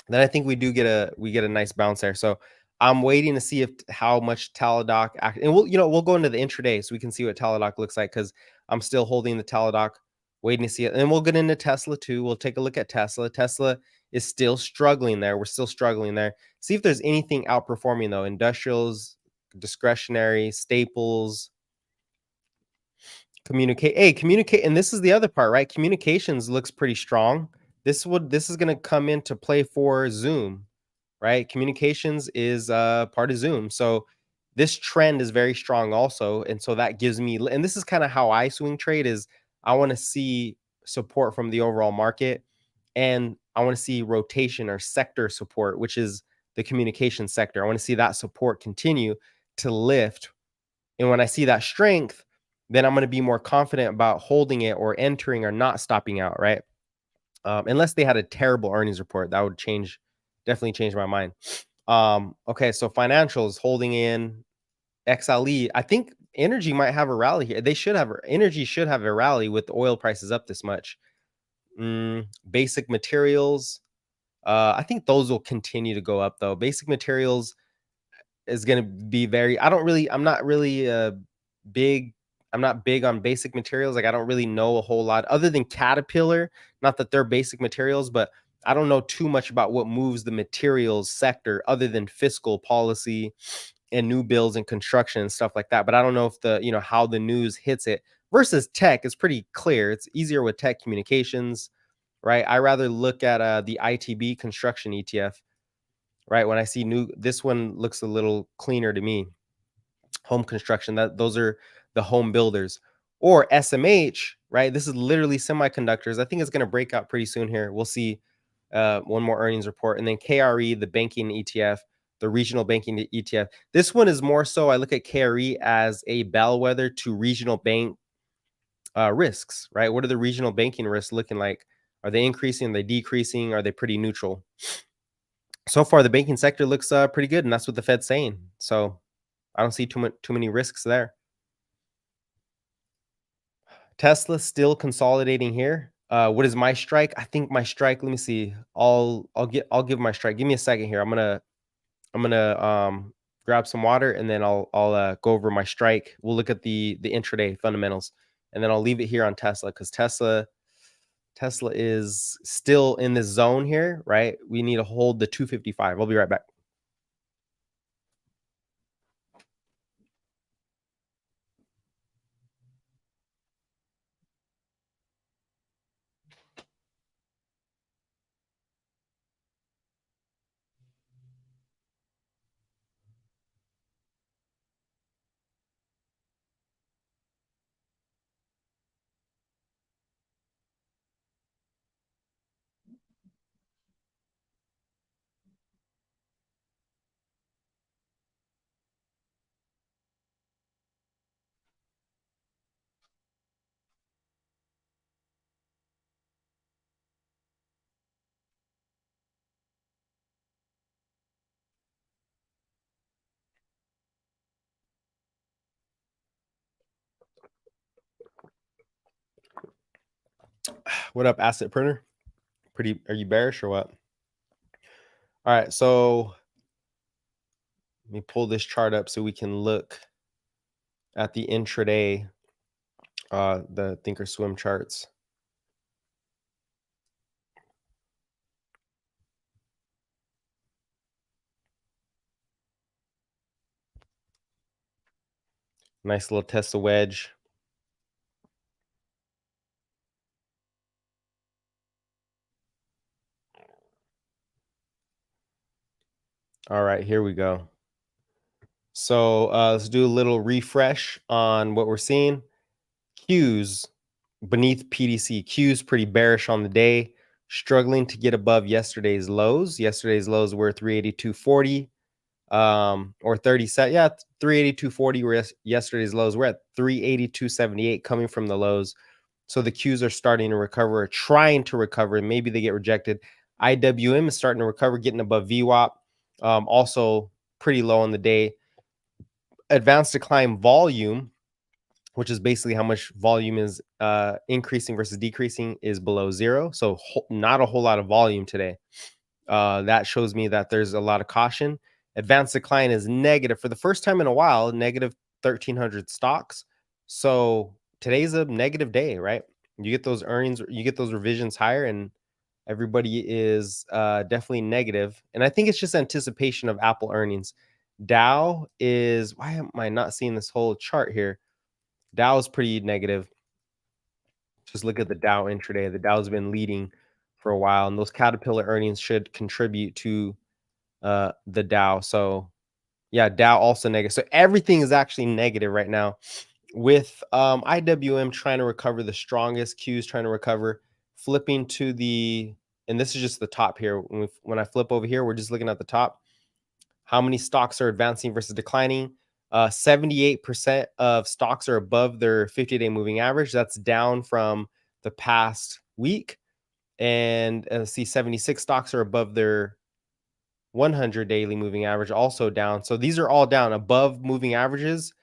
Then I think we get a nice bounce there. So I'm waiting to see how much Teladoc and we'll go into the intraday so we can see what Teladoc looks like, because I'm still holding the Teladoc Waiting to see it. And we'll get into Tesla too. We'll take a look at Tesla. Tesla is still struggling there. We're still struggling there. See if there's anything outperforming though. Industrials, discretionary, staples, communicate. And this is the other part, right? Communications looks pretty strong. This is going to come into play for Zoom, right? Communications is part of Zoom. So this trend is very strong also. And so that gives me, and this is kind of how I swing trade is I want to see support from the overall market. And I want to see rotation or sector support, which is the communication sector. I want to see that support continue to lift. And when I see that strength, then I'm going to be more confident about holding it or entering or not stopping out, right? Unless they had a terrible earnings report, that would definitely change my mind. Okay, so financials holding in XLE. I think energy might have a rally here. Energy should have a rally with the oil prices up this much. Basic materials. I think those will continue to go up though. Basic materials is going to be big. I'm not big on basic materials. Like I don't really know a whole lot other than Caterpillar. Not that they're basic materials, but I don't know too much about what moves the materials sector other than fiscal policy and new builds and construction and stuff like that. But I don't know if how the news hits it versus tech is pretty clear. It's easier with tech communications, right? I rather look at the ITB construction ETF, right? When I see this one looks a little cleaner to me. Home construction, those are the home builders. Or SMH, right? This is literally semiconductors. I think it's going to break out pretty soon here. We'll see one more earnings report. And then KRE, the banking ETF, the regional banking ETF. This one is more so, I look at KRE as a bellwether to regional bank risks, right? What are the regional banking risks looking like? Are they increasing? Are they decreasing? Are they pretty neutral? So far, the banking sector looks pretty good, and that's what the Fed's saying. So I don't see too many risks there. Tesla still consolidating here. What is my strike? I think my strike. Let me see. I'll give my strike. Give me a second here. I'm gonna grab some water and then I'll go over my strike. We'll look at the intraday fundamentals and then I'll leave it here on Tesla because Tesla is still in this zone here, right? We need to hold the 255. I'll be right back. What up, asset printer? Are you bearish or what? All right, so let me pull this chart up so we can look at the intraday, the Thinkorswim charts. Nice little Tesla wedge. All right, here we go. So let's do a little refresh on what we're seeing. Qs beneath PDC. Qs pretty bearish on the day, struggling to get above yesterday's lows. Yesterday's lows were 382.40 or 37. Yeah, 382.40 were yesterday's lows. We're at 382.78 coming from the lows. So the Qs are starting to recover, trying to recover. Maybe they get rejected. IWM is starting to recover, getting above VWAP. Also pretty low on the day. Advanced decline volume, which is basically how much volume is increasing versus decreasing, is below zero. So not a whole lot of volume today. That shows me that there's a lot of caution. Advanced decline is negative for the first time in a while, negative 1,300 stocks. So today's a negative day, right? You get those earnings, you get those revisions higher, and everybody is definitely negative. And I think it's just anticipation of Apple earnings. Dow is, why am I not seeing this whole chart here? Dow is pretty negative. Just look at the Dow intraday. The Dow's been leading for a while, and those Caterpillar earnings should contribute to the Dow. So yeah, Dow also negative. So everything is actually negative right now, with IWM trying to recover, the strongest Qs trying to recover, flipping to the, and this is just the top here. When I flip over here, we're just looking at the top. How many stocks are advancing versus declining? 78% of stocks are above their 50-day moving average. That's down from the past week. And see, 76 stocks are above their 100 daily moving average, also down. So these are all down above moving averages.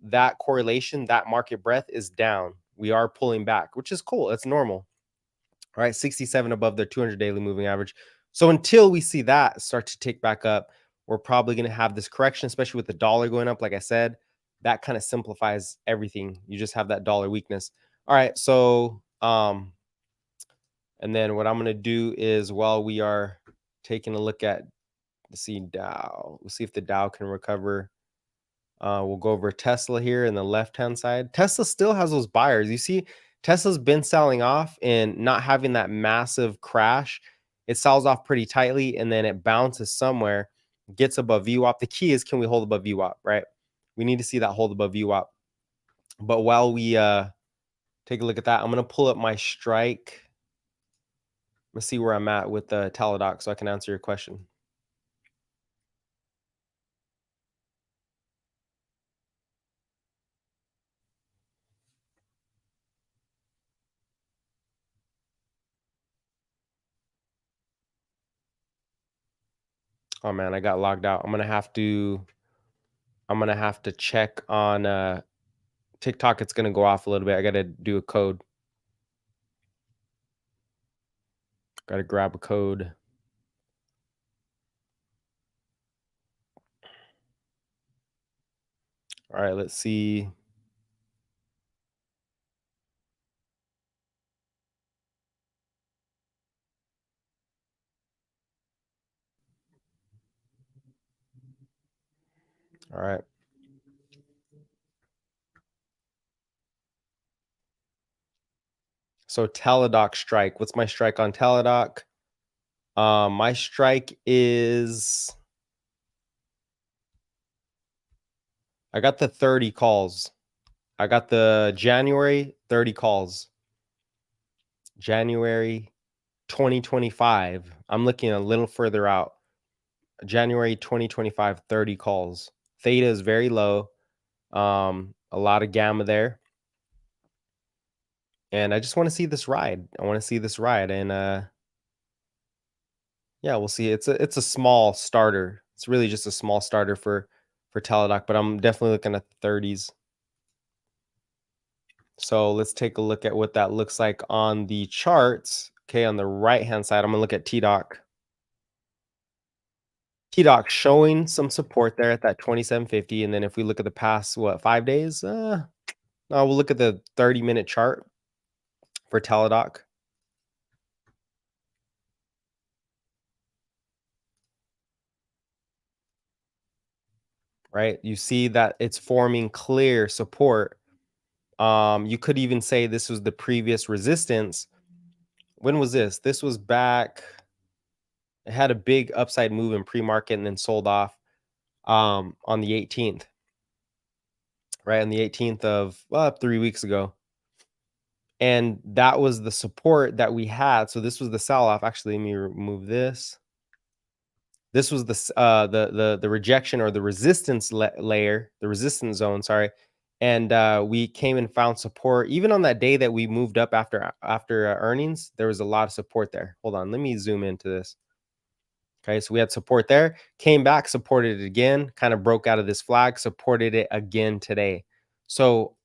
That correlation, that market breadth is down. We are pulling back, which is cool. It's normal. All right, 67 above their 200 daily moving average. So until we see that start to tick back up, we're probably going to have this correction, especially with the dollar going up. Like I said, that kind of simplifies everything. You just have that dollar weakness. All right, so and then what I'm going to do is, while we are taking a look at, let's see, Dow, we'll see if the Dow can recover. We'll go over Tesla here in the left-hand side. Tesla still has those buyers. You see, Tesla's been selling off and not having that massive crash. It sells off pretty tightly, and then it bounces somewhere, gets above VWAP. The key is, can we hold above VWAP, right? We need to see that hold above VWAP. But while we take a look at that, I'm going to pull up my strike. Let's see where I'm at with the Teladoc so I can answer your question. Oh man, I got logged out. I'm gonna have to check on TikTok. It's gonna go off a little bit. I gotta do a code. Gotta grab a code. All right, let's see. All right. So Teladoc strike. What's my strike on Teladoc? My strike is, I got the 30 calls. I got the January 30 calls. January 2025. I'm looking a little further out. January 2025, 30 calls. Theta is very low. A lot of gamma there. And I just want to see this ride. I want to see this ride. And yeah, we'll see. It's a small starter. It's really just a small starter for Teladoc, but I'm definitely looking at the 30s. So let's take a look at what that looks like on the charts. Okay, on the right-hand side, I'm gonna look at TDOC. TDOC showing some support there at that 2750. And then if we look at the past, 5 days? No, we'll look at the 30-minute chart for Teladoc. Right? You see that it's forming clear support. You could even say this was the previous resistance. When was this? This was back. It had a big upside move in pre-market and then sold off on the 18th. Right? On the 18th of 3 weeks ago. And that was the support that we had. So this was the sell-off. Actually, let me remove this. This was the rejection, or the resistance layer, the resistance zone, sorry. And we came and found support. Even on that day that we moved up after earnings, there was a lot of support there. Hold on, let me zoom into this. Okay, so we had support there, came back, supported it again, kind of broke out of this flag, supported it again today. So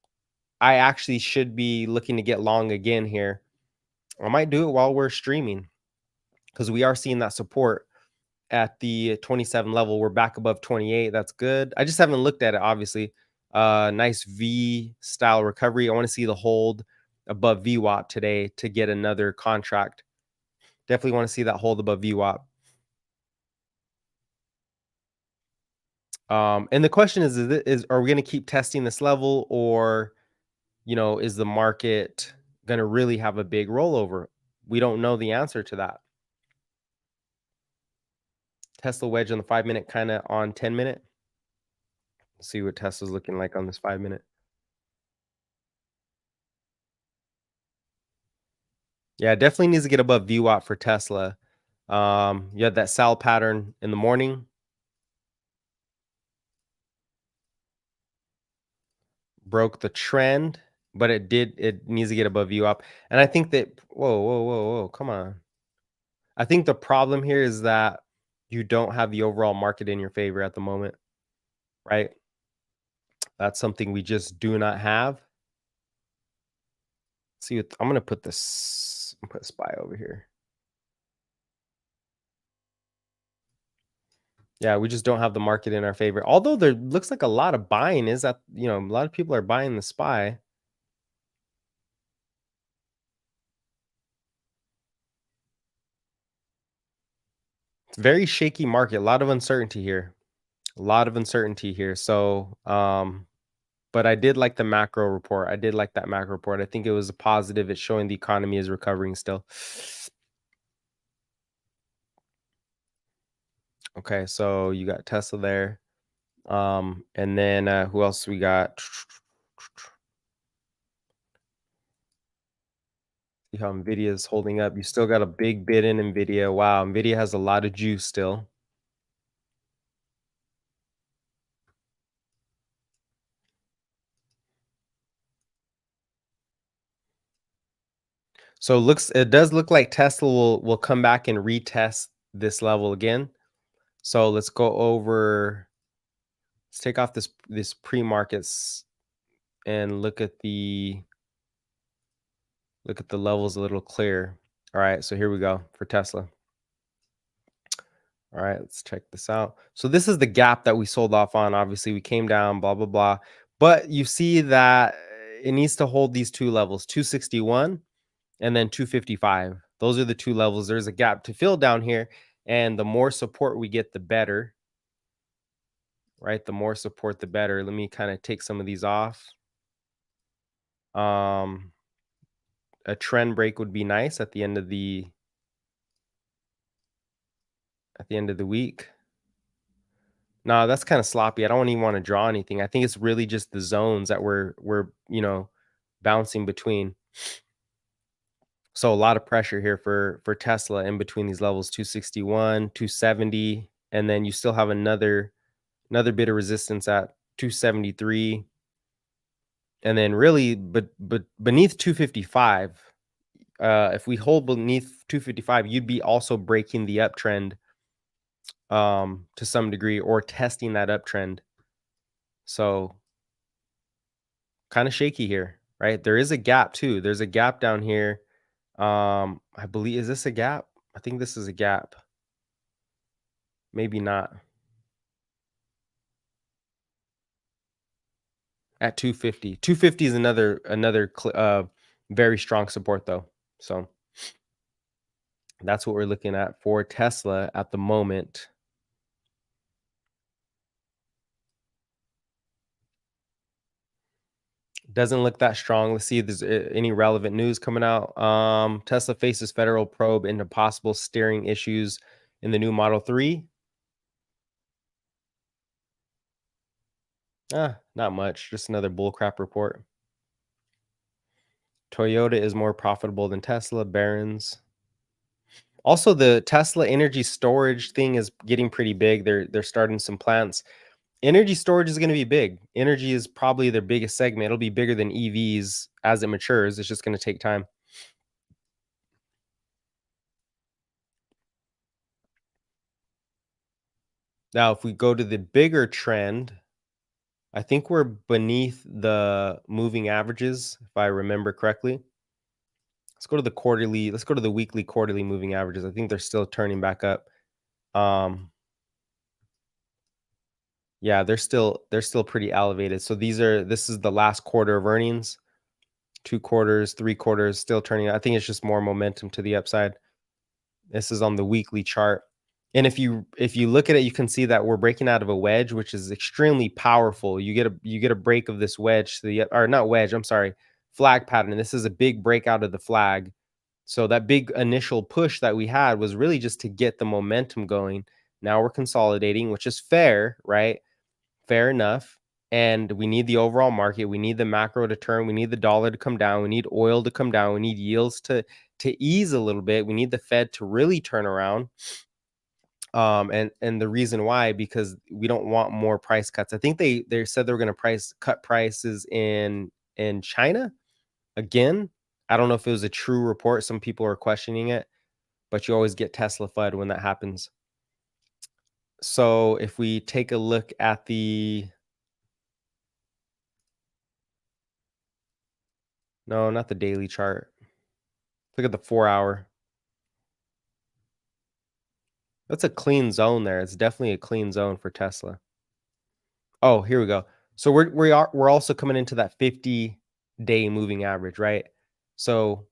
I actually should be looking to get long again here. I might do it while we're streaming, because we are seeing that support at the 27 level. We're back above 28. That's good. I just haven't looked at it, obviously. Nice V style recovery. I want to see the hold above VWAP today to get another contract. Definitely want to see that hold above VWAP. And the question is are we going to keep testing this level, or, is the market going to really have a big rollover? We don't know the answer to that. Tesla wedge on the 5-minute, kind of on 10-minute. See what Tesla's looking like on this 5-minute. Yeah, definitely needs to get above VWAP for Tesla. You had that sell pattern in the morning. Broke the trend, but it needs to get above VWAP. And I think that, whoa, come on. I think the problem here is that you don't have the overall market in your favor at the moment, right? That's something we just do not have. See what I'm gonna put this. Put SPY over here. Yeah, we just don't have the market in our favor. Although there looks like a lot of buying is that, a lot of people are buying the SPY. It's a very shaky market, a lot of uncertainty here. So, but I did like the macro report. I did like that macro report. I think it was a positive. It's showing the economy is recovering still. Okay, so you got Tesla there. And then who else we got? See how Nvidia is holding up. You still got a big bid in Nvidia. Wow, Nvidia has a lot of juice still. So it does look like Tesla will come back and retest this level again. So let's go over. Let's take off this pre-markets and look at the levels a little clearer. All right, so here we go for Tesla. All right, let's check this out. So this is the gap that we sold off on. Obviously, we came down, blah, blah, blah. But you see that it needs to hold these two levels, 261 and then 255. Those are the two levels. There's a gap to fill down here. And the more support we get, the better. Right? The more support, the better. Let me kind of take some of these off. A trend break would be nice at the end of the week. No, that's kind of sloppy. I don't even want to draw anything. I think it's really just the zones that we're bouncing between. So a lot of pressure here for Tesla in between these levels, 261, 270, and then you still have another bit of resistance at 273. And then really but beneath 255, if we hold beneath 255, you'd be also breaking the uptrend to some degree, or testing that uptrend. So kind of shaky here, right? There is a gap too. There's a gap down here. I believe, is this a gap? I think this is a gap. Maybe not. At 250. 250 is another very strong support though. So that's what we're looking at for Tesla at the moment. Doesn't look that strong. Let's see if there's any relevant news coming out. Tesla faces federal probe into possible steering issues in the new Model 3. Not much. Just another bullcrap report. Toyota is more profitable than Tesla. Barron's. Also, the Tesla energy storage thing is getting pretty big. They're starting some plants. Energy storage is going to be big. Energy is probably their biggest segment. It'll be bigger than EVs as it matures. It's just going to take time. Now, if we go to the bigger trend, I think we're beneath the moving averages, if I remember correctly. Let's go to the quarterly. Let's go to the weekly, quarterly moving averages. I think they're still turning back up. Yeah, they're still pretty elevated. So this is the last quarter of earnings. 2 quarters, 3 quarters, still turning. I think it's just more momentum to the upside. This is on the weekly chart. And if you look at it, you can see that we're breaking out of a wedge, which is extremely powerful. You get a break of this wedge to the or not wedge, I'm sorry, flag pattern. This is a big breakout of the flag. So that big initial push that we had was really just to get the momentum going. Now we're consolidating, which is fair, right? Fair enough. And we need the overall market. We need the macro to turn. We need the dollar to come down. We need oil to come down. We need yields to ease a little bit. We need the Fed to really turn around. And the reason why, because we don't want more price cuts. I think they said they were going to cut prices in China again. I don't know if it was a true report. Some people are questioning it, but you always get Tesla FUD when that happens. So if we take a look at no, not the daily chart. Look at the 4-hour. That's a clean zone there. It's definitely a clean zone for Tesla. Oh, here we go. So we're also coming into that 50-day moving average, right? So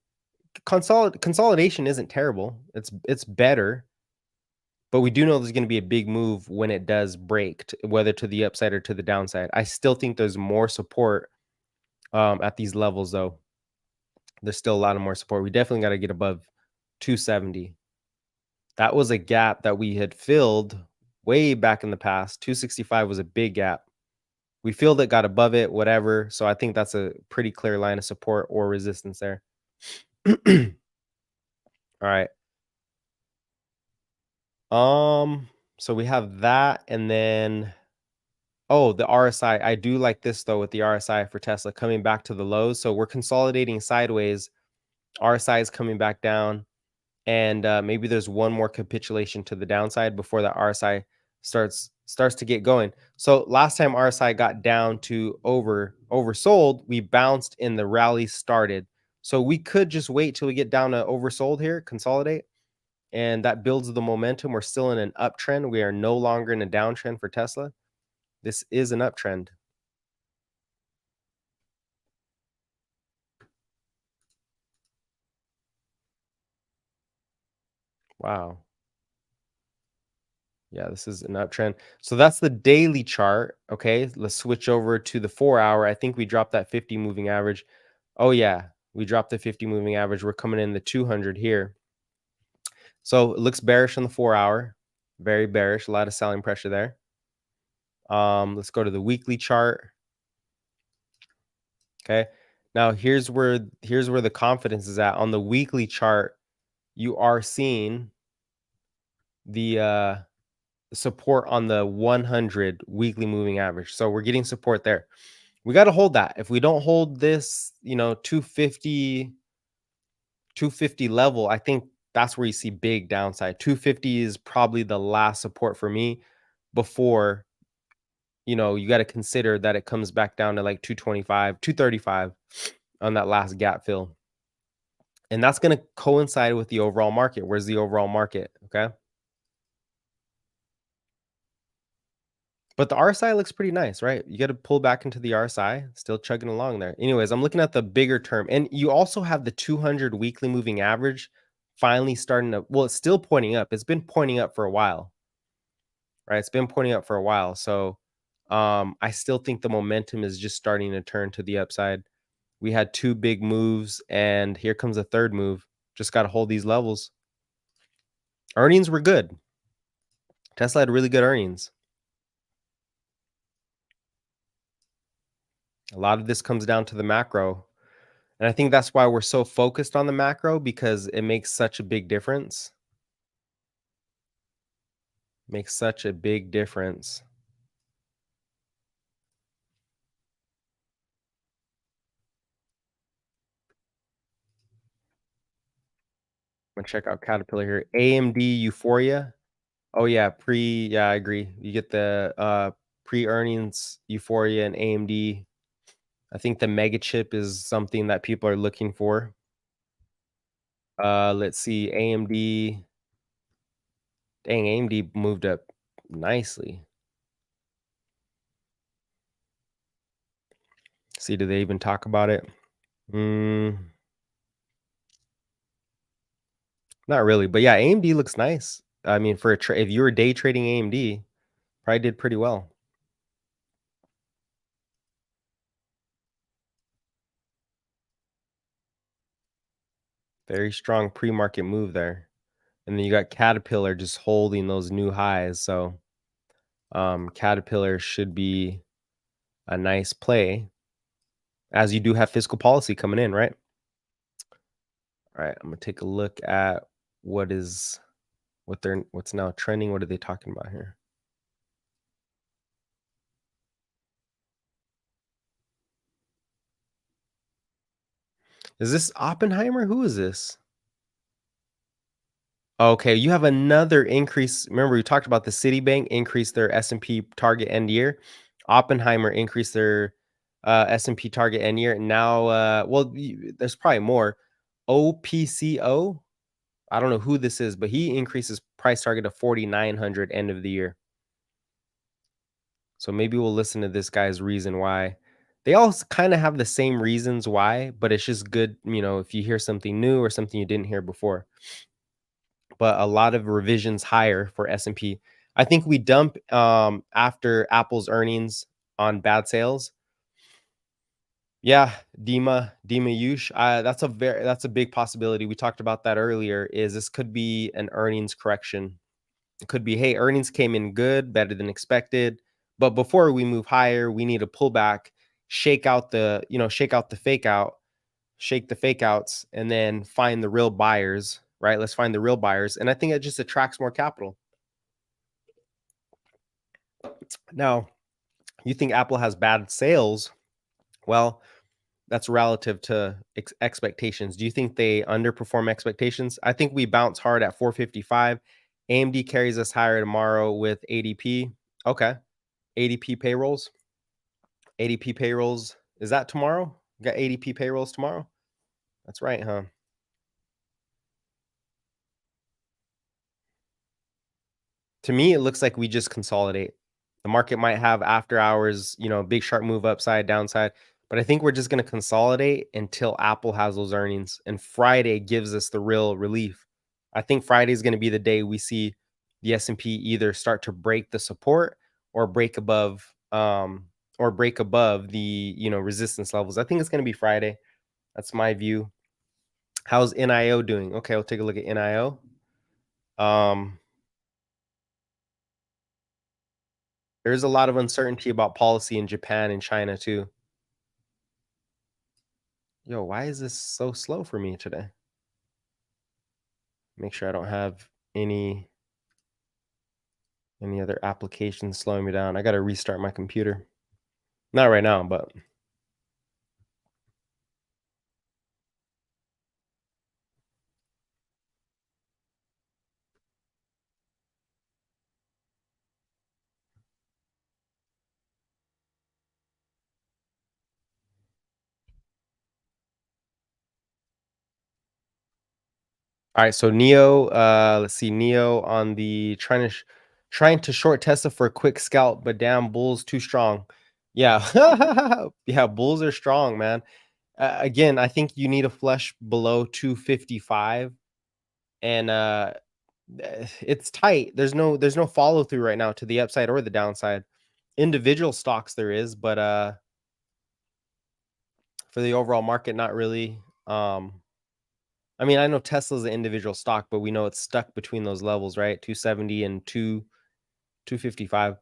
consolidation isn't terrible. It's better, but we do know there's going to be a big move when it does break, whether to the upside or to the downside. I still think there's more support at these levels, though. There's still a lot of more support. We definitely got to get above 270. That was a gap that we had filled way back in the past. 265 was a big gap. We filled it, got above it, whatever. So I think that's a pretty clear line of support or resistance there. All right. So we have that, and then the RSI. I do like this though with the RSI for Tesla coming back to the lows. So we're consolidating sideways. RSI is coming back down, and maybe there's one more capitulation to the downside before the RSI starts to get going. So last time RSI got down to oversold, we bounced and the rally started. So we could just wait till we get down to oversold here, consolidate, and that builds the momentum. We're still in an uptrend. We are no longer in a downtrend for Tesla. This is an uptrend. Wow. Yeah, this is an uptrend. So that's the daily chart. Okay, let's switch over to the 4-hour. I think we dropped that 50 moving average. Oh yeah, we dropped the 50 moving average. We're coming in the 200 here. So it looks bearish on the 4-hour. Very bearish. A lot of selling pressure there. Let's go to the weekly chart. Okay. Now here's where the confidence is at. On the weekly chart, you are seeing the support on the 100 weekly moving average. So we're getting support there. We got to hold that. If we don't hold this, 250 level, I think that's where you see big downside. 250 is probably the last support for me before, you got to consider that it comes back down to like 225, 235 on that last gap fill. And that's going to coincide with the overall market. Where's the overall market? Okay. But the RSI looks pretty nice, right? You got to pull back into the RSI, still chugging along there. Anyways, I'm looking at the bigger term, and you also have the 200 weekly moving average finally starting to, well, it's still pointing up. It's been pointing up for a while, right? It's been pointing up for a while. So I still think the momentum is just starting to turn to the upside. We had 2 big moves, and here comes a third move. Just got to hold these levels. Earnings were good. Tesla had really good earnings. A lot of this comes down to the macro. And I think that's why we're so focused on the macro, because it makes such a big difference. Makes such a big difference. I'm gonna check out Caterpillar here. AMD Euphoria. Oh yeah, I agree. You get the pre-earnings Euphoria and AMD. I think the mega chip is something that people are looking for. Let's see, AMD. Dang, AMD moved up nicely. See, do they even talk about it? Mm, not really, but yeah, AMD looks nice. I mean, for if you were day trading AMD, probably did pretty well. Very strong pre-market move there. And then you got Caterpillar just holding those new highs. So Caterpillar should be a nice play as you do have fiscal policy coming in, right? All right, I'm gonna take a look at what's now trending. What are they talking about here? Is this Oppenheimer? Who is this? Okay, you have another increase. Remember, we talked about the Citibank increased their S&P target end year. Oppenheimer increased their S&P target end year. And now, there's probably more. OPCO. I don't know who this is, but he increases price target to 4,900 end of the year. So maybe we'll listen to this guy's reason why. They all kind of have the same reasons why, but it's just good, if you hear something new or something you didn't hear before. But a lot of revisions higher for S&P. I think we dump after Apple's earnings on bad sales. Yeah, Dima Yush. That's a big possibility. We talked about that earlier. Is this could be an earnings correction? It could be, hey, earnings came in good, better than expected, but before we move higher, we need to pull back, shake out the fake out, shake the fake outs, and then find the real buyers. Right? Let's find the real buyers, and I think it just attracts more capital. Now, you think Apple has bad sales? Well, that's relative to expectations. Do you think they underperform expectations? I think we bounce hard at 455. AMD carries us higher tomorrow with ADP. Okay. ADP payrolls. ADP payrolls. Is that tomorrow? You got ADP payrolls tomorrow? That's right, huh? To me, it looks like we just consolidate. The market might have after hours, big sharp move upside, downside, but I think we're just going to consolidate until Apple has those earnings. And Friday gives us the real relief. I think Friday is going to be the day we see the S&P either start to break the support or break above the resistance levels. I think it's going to be Friday. That's my view. How's NIO doing? Okay, we'll take a look at NIO. There's a lot of uncertainty about policy in Japan and China too. Yo, why is this so slow for me today? Make sure I don't have any other applications slowing me down. I got to restart my computer. Not right now, but all right. So Neo, let's see, Neo on the trying to short Tesla for a quick scalp, but damn, bulls too strong. Yeah, yeah, bulls are strong, man. Again, I think you need a flush below 255, and it's tight. There's no follow through right now to the upside or the downside. Individual stocks there is, but for the overall market, not really. I mean, I know Tesla's an individual stock, but we know it's stuck between those levels, right? 270 and 255.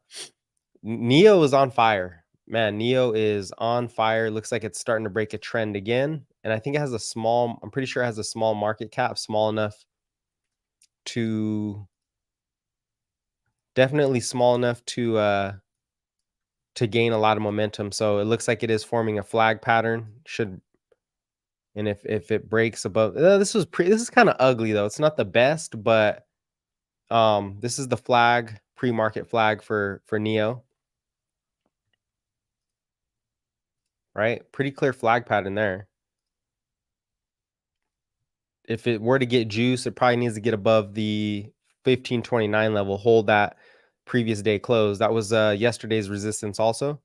Neo is on fire. Man, Neo is on fire. Looks like it's starting to break a trend again. And I think it has I'm pretty sure it has a small market cap, small enough to definitely small enough to gain a lot of momentum. So it looks like it is forming a flag pattern. And if it breaks above, this is kind of ugly though. It's not the best, but this is the flag, pre-market flag for Neo, right? Pretty clear flag pattern there. If it were to get juice, it probably needs to get above the 1529 level, hold that previous day close. That was yesterday's resistance also.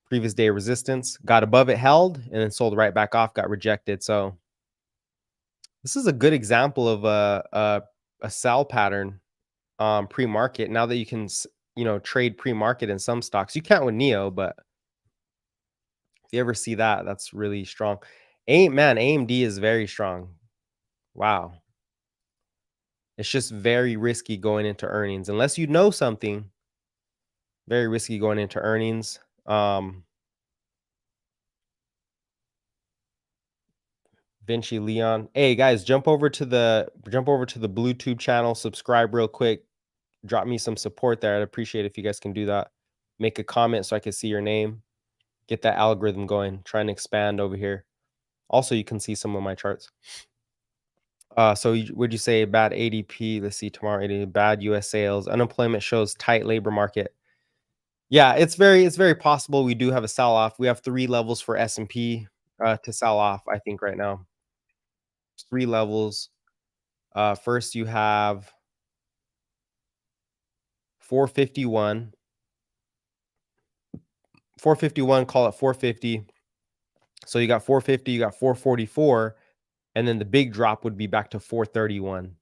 Previous day resistance, got above it, held, and then sold right back off, got rejected. So this is a good example of a sell pattern pre-market. Now that you can trade pre-market in some stocks, you can't with Neo, but if you ever see that, that's really strong. AMD is very strong. Wow. It's just very risky going into earnings unless you know something. Very risky going into earnings. Vinci Leon. Hey guys, jump over to the Bluetooth channel, subscribe real quick. Drop me some support there. I'd appreciate it if you guys can do that. Make a comment so I can see your name. Get that algorithm going. Trying to expand over here. Also, you can see some of my charts. So would you say bad ADP? Let's see, tomorrow, bad US sales. Unemployment shows tight labor market. Yeah, it's very possible we do have a sell-off. We have 3 levels for S&P to sell off, I think, right now. 3 levels. First, you have 451. 451, call it 450. So you got 450, you got 444, and then the big drop would be back to 431.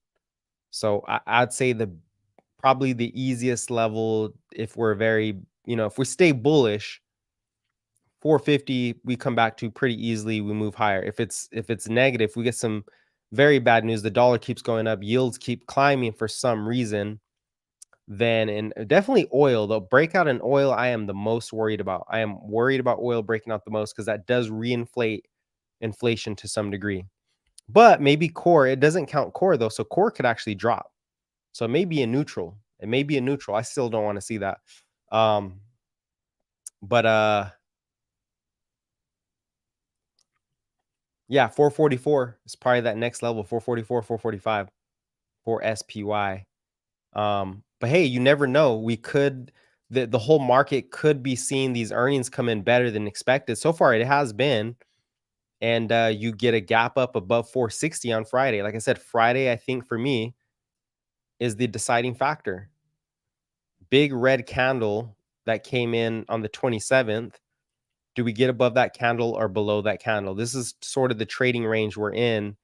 So I'd say probably the easiest level, if we're if we stay bullish, 450 we come back to pretty easily. We move higher. If it's negative, we get some very bad news. The dollar keeps going up, yields keep climbing for some reason. Then and definitely oil, the breakout in oil, I am the most worried about. I am worried about oil breaking out the most because that does reinflate inflation to some degree. But maybe core, it doesn't count core though, so core could actually drop. So it may be a neutral. It may be a neutral. I still don't want to see that. Yeah, 444 is probably that next level, 444, 445 for SPY. But hey, you never know. We could the whole market could be seeing these earnings come in better than expected. So far, it has been, and you get a gap up above 460 on Friday. Like I said, Friday, I think for me, is the deciding factor. Big red candle that came in on the 27th. Do we get above that candle or below that candle? This is sort of the trading range we're in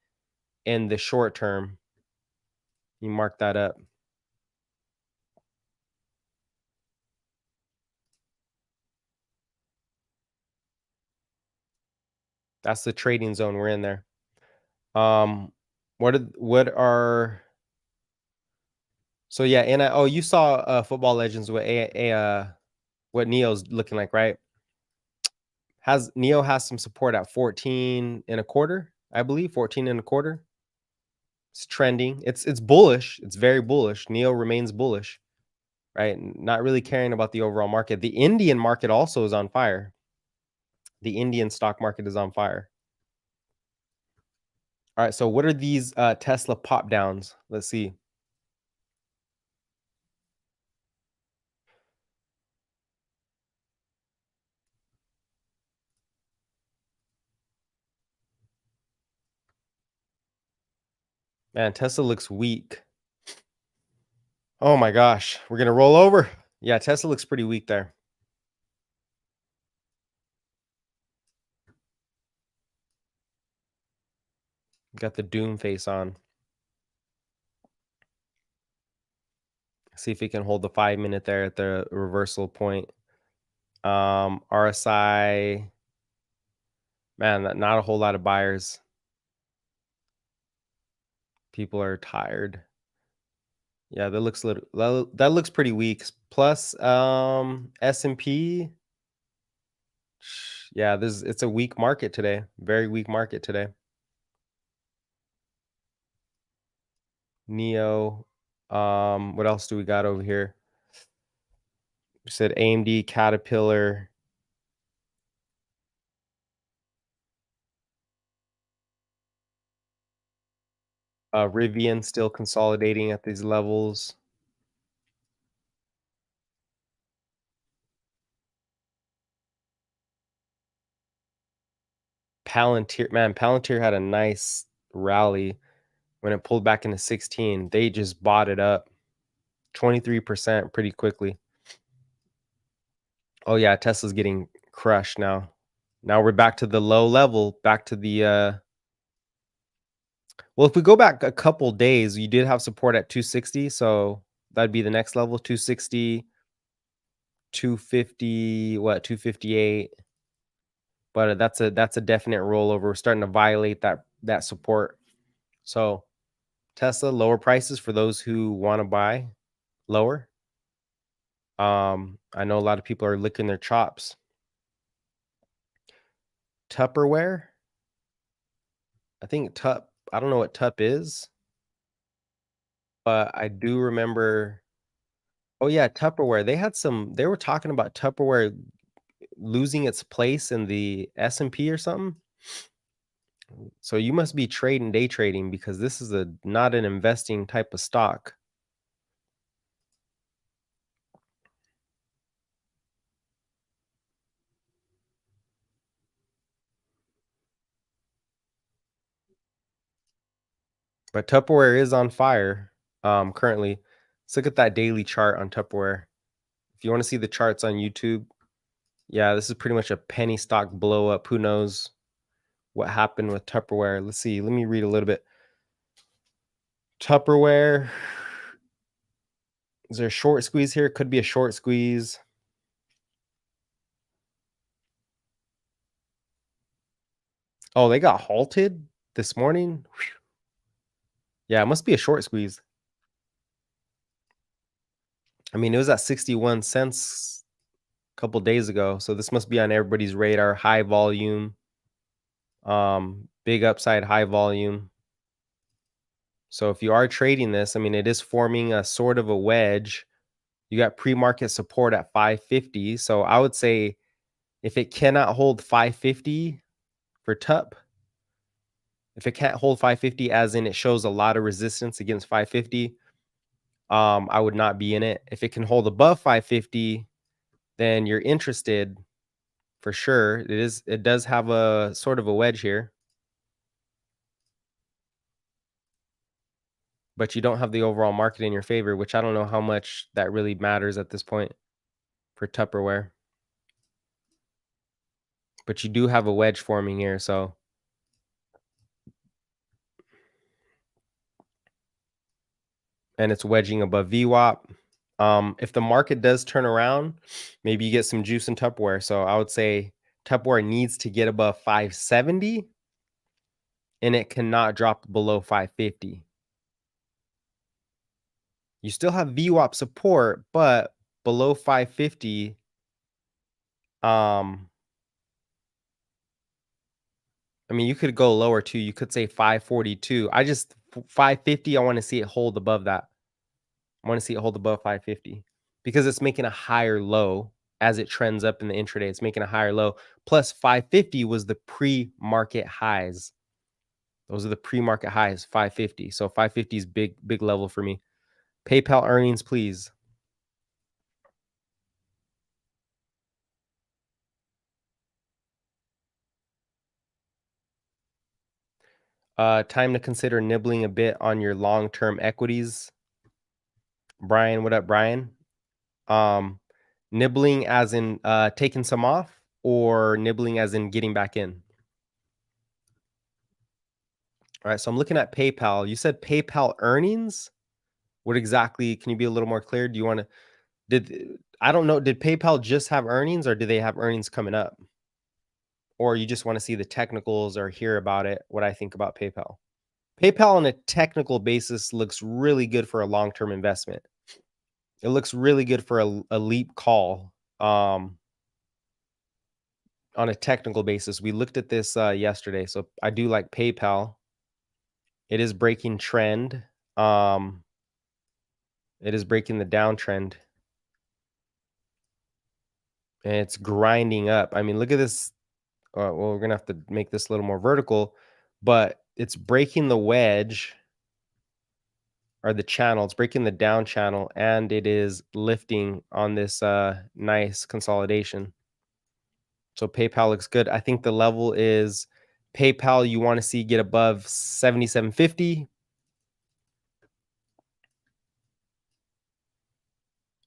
the short term. You mark that up. That's the trading zone we're in there. What are so yeah, and you saw Football Legends what Neo's looking like, right? Neo has some support at 14 and a quarter, I believe, 14 and a quarter. It's trending. It's bullish. It's very bullish. Neo remains bullish, right? Not really caring about the overall market. The Indian market also is on fire. The Indian stock market is on fire. All right, so what are these Tesla pop downs? Let's see. Man, Tesla looks weak. Oh my gosh, we're gonna roll over. Yeah, Tesla looks pretty weak there. Got the doom face on. See if he can hold the 5-minute there at the reversal point. RSI, man, not a whole lot of buyers. People are tired. Yeah, that looks pretty weak. Plus, S&P. Yeah, it's a weak market today. Very weak market today. Neo. What else do we got over here? We said AMD, Caterpillar. Rivian still consolidating at these levels. Palantir, man, Palantir had a nice rally when it pulled back into 16. They just bought it up 23% pretty quickly. Oh yeah, Tesla's getting crushed now. Now we're back to the low level, back to the well, if we go back a couple days, you did have support at 260, so that'd be the next level, 260, 250, what, 258. But that's a definite rollover. We're starting to violate that support. So Tesla, lower prices for those who want to buy lower. I know a lot of people are licking their chops. Tupperware. I think I don't know what Tup is, but I do remember. Oh yeah, Tupperware. They were talking about Tupperware losing its place in the S&P or something. So you must be day trading because this is not an investing type of stock. But Tupperware is on fire currently. Let's look at that daily chart on Tupperware. If you want to see the charts on YouTube, yeah, this is pretty much a penny stock blow up. Who knows what happened with Tupperware? Let's see. Let me read a little bit. Tupperware. Is there a short squeeze here? Could be a short squeeze. Oh, they got halted this morning. Whew. Yeah, it must be a short squeeze. I mean, it was at 61 cents a couple days ago, so this must be on everybody's radar. High volume, big upside, high volume. So if you are trading this, I mean, it is forming a sort of a wedge. You got pre-market support at 550. So I would say if it cannot hold 550 for TUP, if it can't hold 550, as in it shows a lot of resistance against 550, I would not be in it. If it can hold above 550, then you're interested for sure. It does have a sort of a wedge here, but you don't have the overall market in your favor, which I don't know how much that really matters at this point for Tupperware. But you do have a wedge forming here, so and it's wedging above VWAP. If the market does turn around, maybe you get some juice in Tupperware. So I would say Tupperware needs to get above 570 and it cannot drop below 550. You still have VWAP support, but below 550, I mean, you could go lower too. You could say 542. 550, I want to see it hold above that. I want to see it hold above 550 because it's making a higher low as it trends up in the intraday. It's making a higher low. Plus 550 was the pre-market highs. Those are the pre-market highs, 550. So 550 is big level for me. PayPal earnings, please. Time to consider nibbling a bit on your long-term equities. Brian, what up, Brian? Nibbling as in taking some off or nibbling as in getting back in? All right, so I'm looking at PayPal. You said PayPal earnings? What exactly? Can you be a little more clear? Do you want to I don't know, did PayPal just have earnings or do they have earnings coming up? Or you just want to see the technicals or hear about it, what I think about PayPal? PayPal on a technical basis looks really good for a long-term investment. It looks really good for a leap call. On a technical basis, we looked at this yesterday. So I do like PayPal. It is breaking trend. It is breaking the downtrend. And it's grinding up. I mean, look at this. Well, we're going to have to make this a little more vertical, but it's breaking the wedge or the channel. It's breaking the down channel, and it is lifting on this nice consolidation. So PayPal looks good. I think the level is PayPal you want to see get above 77.50.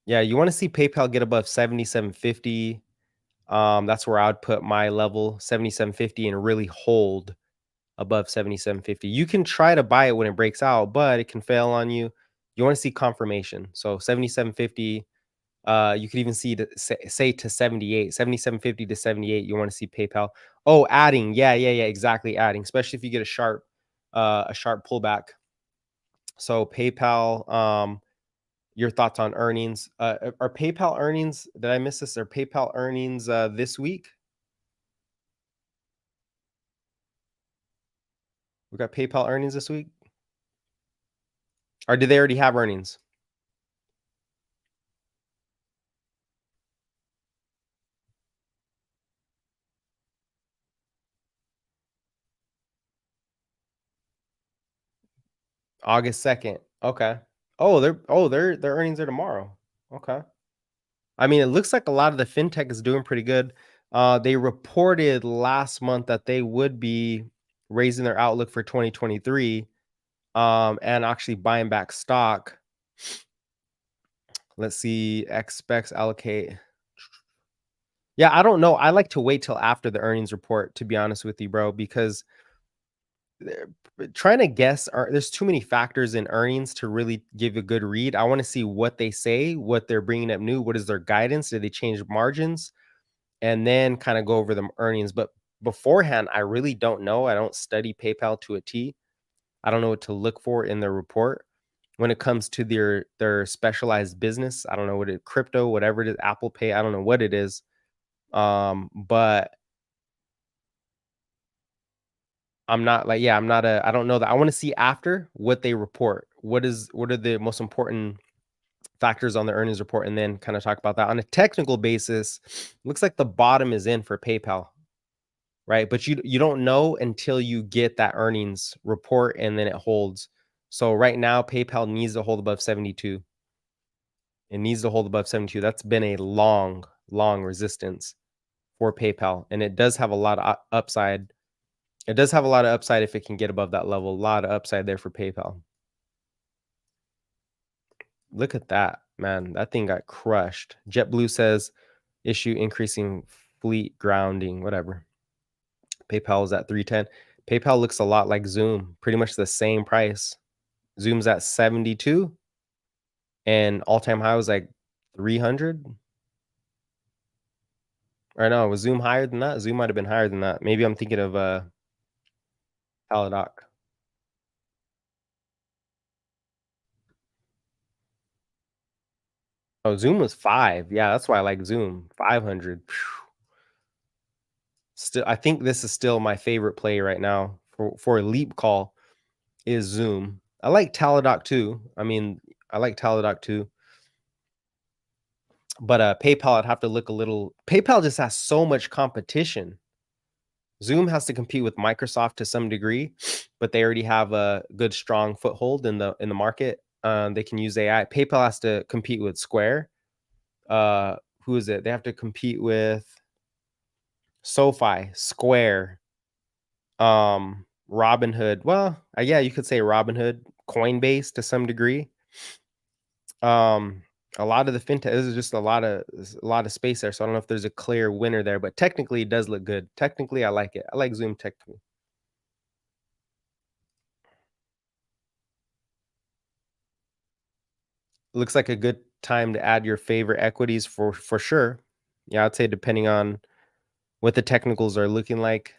Yeah, you want to see PayPal get above 77.50. That's where I would put my level 77.50 and really hold above 77.50. You can try to buy it when it breaks out, but it can fail on you. You want to see confirmation. So 77.50, you could even see say to 78, 77.50 to 78. You want to see PayPal. Oh, adding. Yeah, exactly. Adding, especially if you get a sharp pullback. So PayPal, your thoughts on earnings. Are PayPal earnings? Did I miss this? Are PayPal earnings this week? We got PayPal earnings this week? Or did they already have earnings? August 2nd. Okay. Their earnings are tomorrow. Okay. I mean, it looks like a lot of the fintech is doing pretty good. They reported last month that they would be raising their outlook for 2023, and actually buying back stock. Let's see, expects allocate. Yeah, I don't know. I like to wait till after the earnings report, to be honest with you, bro, because trying to guess there's too many factors in earnings to really give a good read. I want to see what they say, what they're bringing up new, what is their guidance, did they change margins, and then kind of go over the earnings. But beforehand, I really don't know. I don't study PayPal to a T. I don't know what to look for in their report when it comes to their specialized business. I don't know what it crypto, whatever it is, Apple Pay. I don't know what it is. But I'm not like, yeah, I don't know that. I want to see after what they report. What are the most important factors on the earnings report, and then kind of talk about that. On a technical basis, looks like the bottom is in for PayPal, right? But you don't know until you get that earnings report and then it holds. So right now, PayPal needs to hold above 72. It needs to hold above 72. That's been a long resistance for PayPal, and it does have a lot of upside. It does have a lot of upside if it can get above that level. A lot of upside there for PayPal. Look at that, man. That thing got crushed. JetBlue says issue increasing fleet grounding, whatever. PayPal is at 310. PayPal looks a lot like Zoom, pretty much the same price. Zoom's at 72 and all-time high was like 300. Or no, was Zoom higher than that? Zoom might have been higher than that. Maybe I'm thinking of Teladoc. Oh, Zoom was 5. Yeah, that's why I like Zoom. 500. Still, I think this is still my favorite play right now for a leap call is Zoom. I like Teladoc too. I mean, I like Teladoc too. But PayPal, I'd have to look a little. PayPal just has so much competition. Zoom has to compete with Microsoft to some degree, but they already have a good, strong foothold in the market. They can use AI. PayPal has to compete with Square. Who is it? They have to compete with SoFi, Square, Robinhood. Well, yeah, you could say Robinhood, Coinbase to some degree. A lot of the fintech, this is just a lot of space there. So I don't know if there's a clear winner there, but technically it does look good. Technically, I like it. I like Zoom technically. Looks like a good time to add your favorite equities for sure. Yeah, I'd say depending on what the technicals are looking like.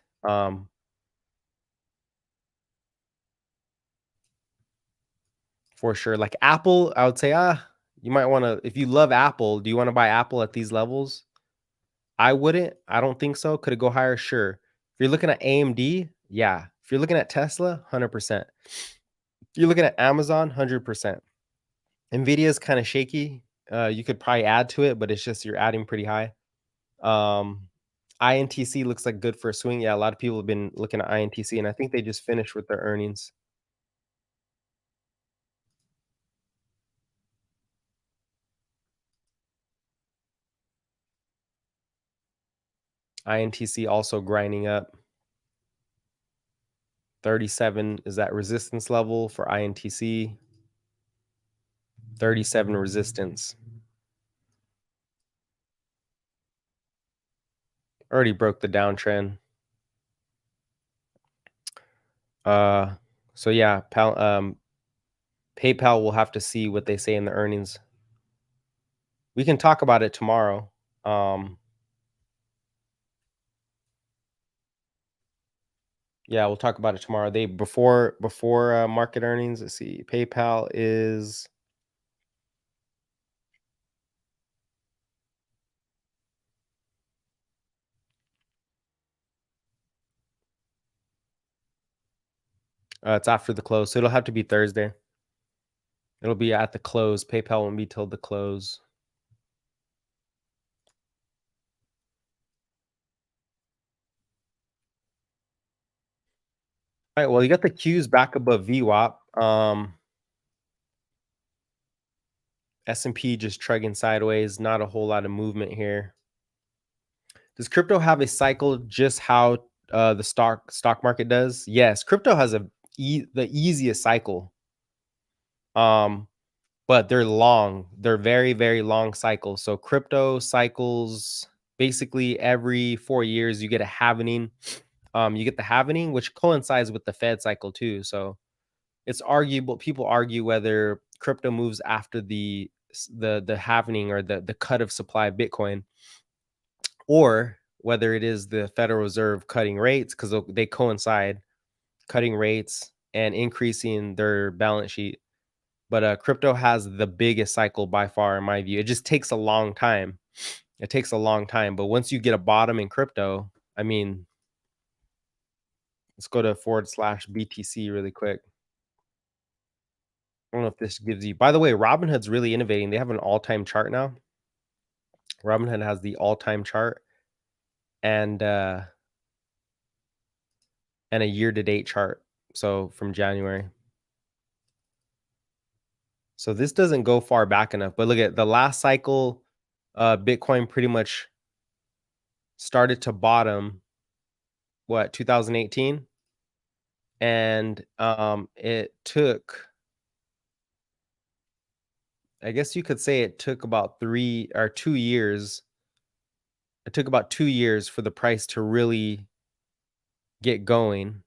For sure. Like Apple, I would say, you might want to, if you love Apple, do you want to buy Apple at these levels? I wouldn't. I don't think so. Could it go higher? Sure. If you're looking at AMD, yeah. If you're looking at Tesla, 100%. If you're looking at Amazon, 100%. Nvidia is kind of shaky. You could probably add to it, but it's just you're adding pretty high. INTC looks like good for a swing. Yeah, a lot of people have been looking at INTC, and I think they just finished with their earnings. INTC also grinding up. 37 is that resistance level for INTC. 37 resistance. Already broke the downtrend. Uh, so yeah, PayPal will have to see what they say in the earnings. We can talk about it tomorrow. Yeah, we'll talk about it tomorrow. They before market earnings. Let's see. PayPal is it's after the close, so it'll have to be Thursday. It'll be at the close. PayPal won't be till the close. All right. Well, you got the Qs back above VWAP. S&P just trudging sideways. Not a whole lot of movement here. Does crypto have a cycle just how the stock market does? Yes, crypto has the easiest cycle. But they're long. They're very, very long cycles. So crypto cycles basically every 4 years you get a halvening. You get the halvening, which coincides with the Fed cycle too. So it's arguable. People argue whether crypto moves after the halvening or the cut of supply of Bitcoin, or whether it is the Federal Reserve cutting rates because they coincide, cutting rates and increasing their balance sheet. But crypto has the biggest cycle by far, in my view. It just takes a long time. It takes a long time. But once you get a bottom in crypto, I mean, let's go to /BTC really quick. I don't know if this gives you. By the way, Robinhood's really innovating. They have an all-time chart now. Robinhood has the all-time chart and a year-to-date chart. So from January. So this doesn't go far back enough. But look at the last cycle. Bitcoin pretty much started to bottom. What, 2018? And it took, I guess you could say it took about 2 years. It took about 2 years for the price to really get going.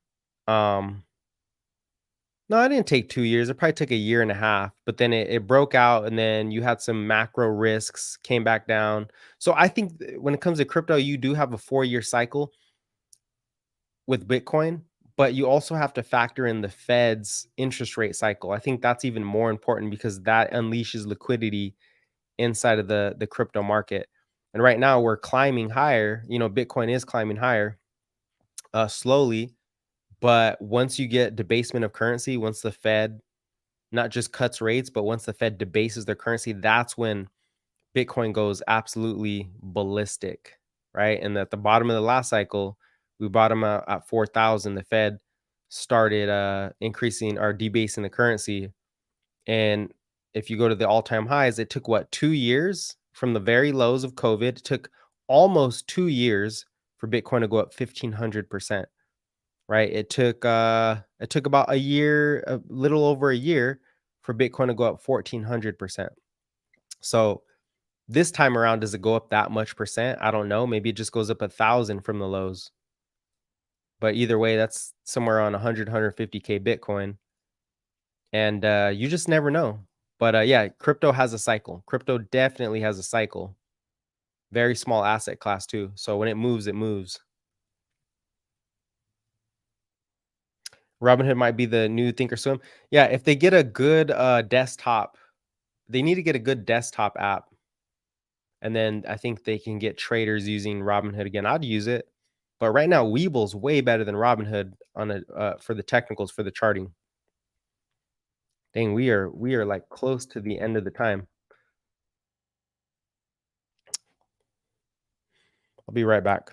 No, it didn't take 2 years. It probably took a year and a half, but then it broke out, and then you had some macro risks, came back down. So I think when it comes to crypto, you do have a 4-year cycle with Bitcoin, but you also have to factor in the Fed's interest rate cycle. I think that's even more important because that unleashes liquidity inside of the crypto market. And right now we're climbing higher. Bitcoin is climbing higher slowly, but once you get debasement of currency, once the Fed not just cuts rates, but once the Fed debases their currency, that's when Bitcoin goes absolutely ballistic, right? And at the bottom of the last cycle, we bottom out at 4,000. The Fed started increasing or debasing the currency. And if you go to the all-time highs, it took what, 2 years from the very lows of COVID? It took almost 2 years for Bitcoin to go up 1,500%, right? It took about a year, a little over a year for Bitcoin to go up 1,400%. So this time around, does it go up that much percent? I don't know. Maybe it just goes up 1,000 from the lows. But either way, that's somewhere on 100, 150K Bitcoin. And you just never know. But yeah, crypto has a cycle. Crypto definitely has a cycle. Very small asset class too. So when it moves, it moves. Robinhood might be the new Thinkorswim. Yeah, if they get a good desktop, they need to get a good desktop app. And then I think they can get traders using Robinhood again. I'd use it. But right now, Weeble's way better than Robinhood on for the technicals, for the charting. Dang, we are like close to the end of the time. I'll be right back.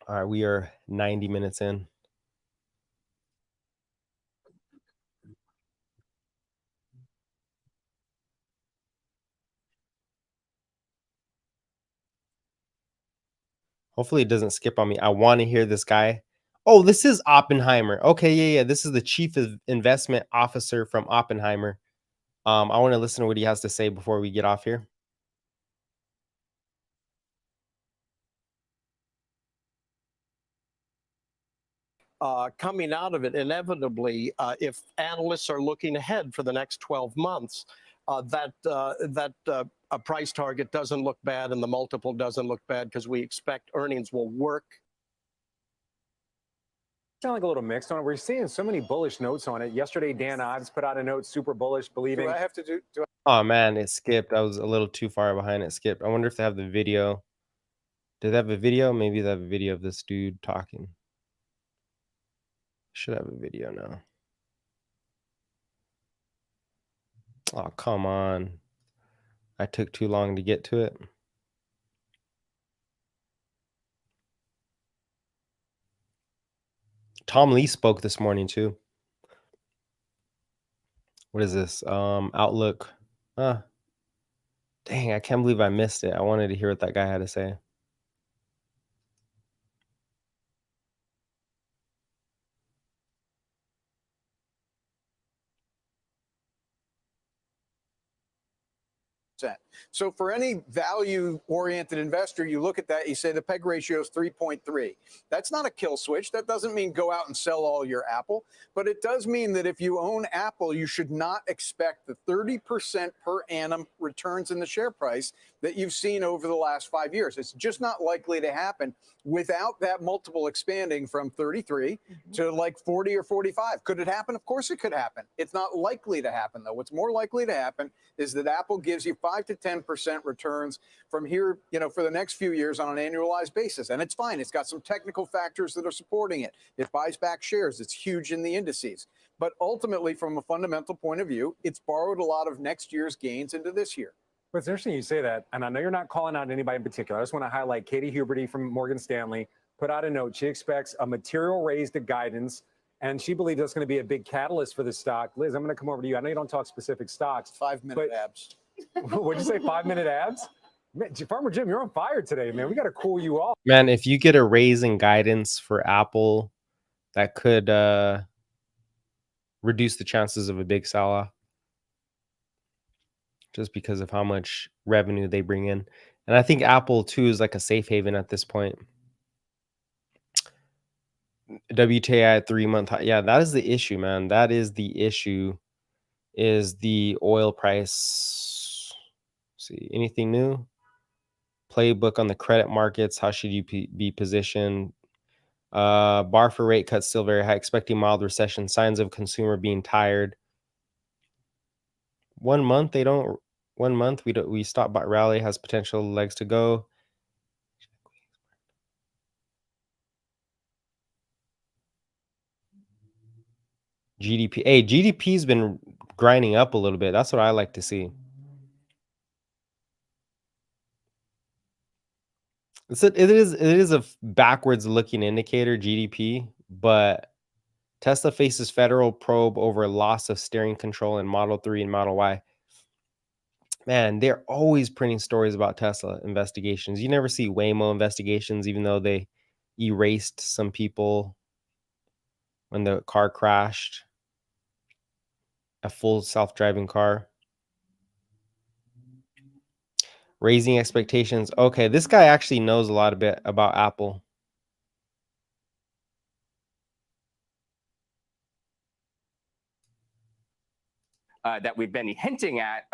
All right, we are 90 minutes in. Hopefully it doesn't skip on me. I want to hear this guy. Oh, this is Oppenheimer. Okay, yeah. This is the chief investment officer from Oppenheimer. I want to listen to what he has to say before we get off here. Coming out of it, inevitably, if analysts are looking ahead for the next 12 months, a price target doesn't look bad and the multiple doesn't look bad because we expect earnings will work. Sound like a little mixed on it. We're seeing so many bullish notes on it. Yesterday, Dan Ives put out a note, super bullish, believing. Do I have to do? Oh man, it skipped. I was a little too far behind. It skipped. I wonder if they have the video. Do they have a video? Maybe they have a video of this dude talking. Should have a video now. Oh, come on. I took too long to get to it. Tom Lee spoke this morning too. What is this? Outlook. Dang, I can't believe I missed it. I wanted to hear what that guy had to say. So for any value-oriented investor, you look at that, you say the PEG ratio is 3.3. That's not a kill switch. That doesn't mean go out and sell all your Apple, but it does mean that if you own Apple, you should not expect the 30% per annum returns in the share price that you've seen over the last 5 years. It's just not likely to happen without that multiple expanding from 33 to like 40 or 45. Could it happen? Of course it could happen. It's not likely to happen, though. What's more likely to happen is that Apple gives you 5 to 10% returns from here, for the next few years on an annualized basis. And it's fine. It's got some technical factors that are supporting it. It buys back shares. It's huge in the indices. But ultimately, from a fundamental point of view, it's borrowed a lot of next year's gains into this year. But it's interesting you say that, and I know you're not calling out anybody in particular. I just want to highlight Katie Huberty from Morgan Stanley put out a note. She expects a material raise to guidance, and she believes that's going to be a big catalyst for the stock. Liz, I'm going to come over to you. I know you don't talk specific stocks. 5-minute abs. What'd you say, 5-minute abs? Man, Farmer Jim, you're on fire today, man. We got to cool you off. Man, if you get a raise in guidance for Apple, that could reduce the chances of a big sell-off just because of how much revenue they bring in. And I think Apple too is like a safe haven at this point. WTI at 3-month high. Yeah, that is the issue, man. That is the issue, is the oil price. Let's see, anything new? Playbook on the credit markets. How should you be positioned? Bar for rate cuts still very high. Expecting mild recession. Signs of consumer being tired. 1 month they don't. 1 month we stop by rally has potential legs to go. GDP. Hey, GDP's been grinding up a little bit. That's what I like to see. It is a backwards looking indicator, GDP, but Tesla faces federal probe over loss of steering control in Model 3 and Model Y. Man, they're always printing stories about Tesla investigations. You never see Waymo investigations, even though they erased some people when the car crashed. A full self-driving car. Raising expectations. Okay, this guy actually knows a lot a bit about Apple. That we've been hinting at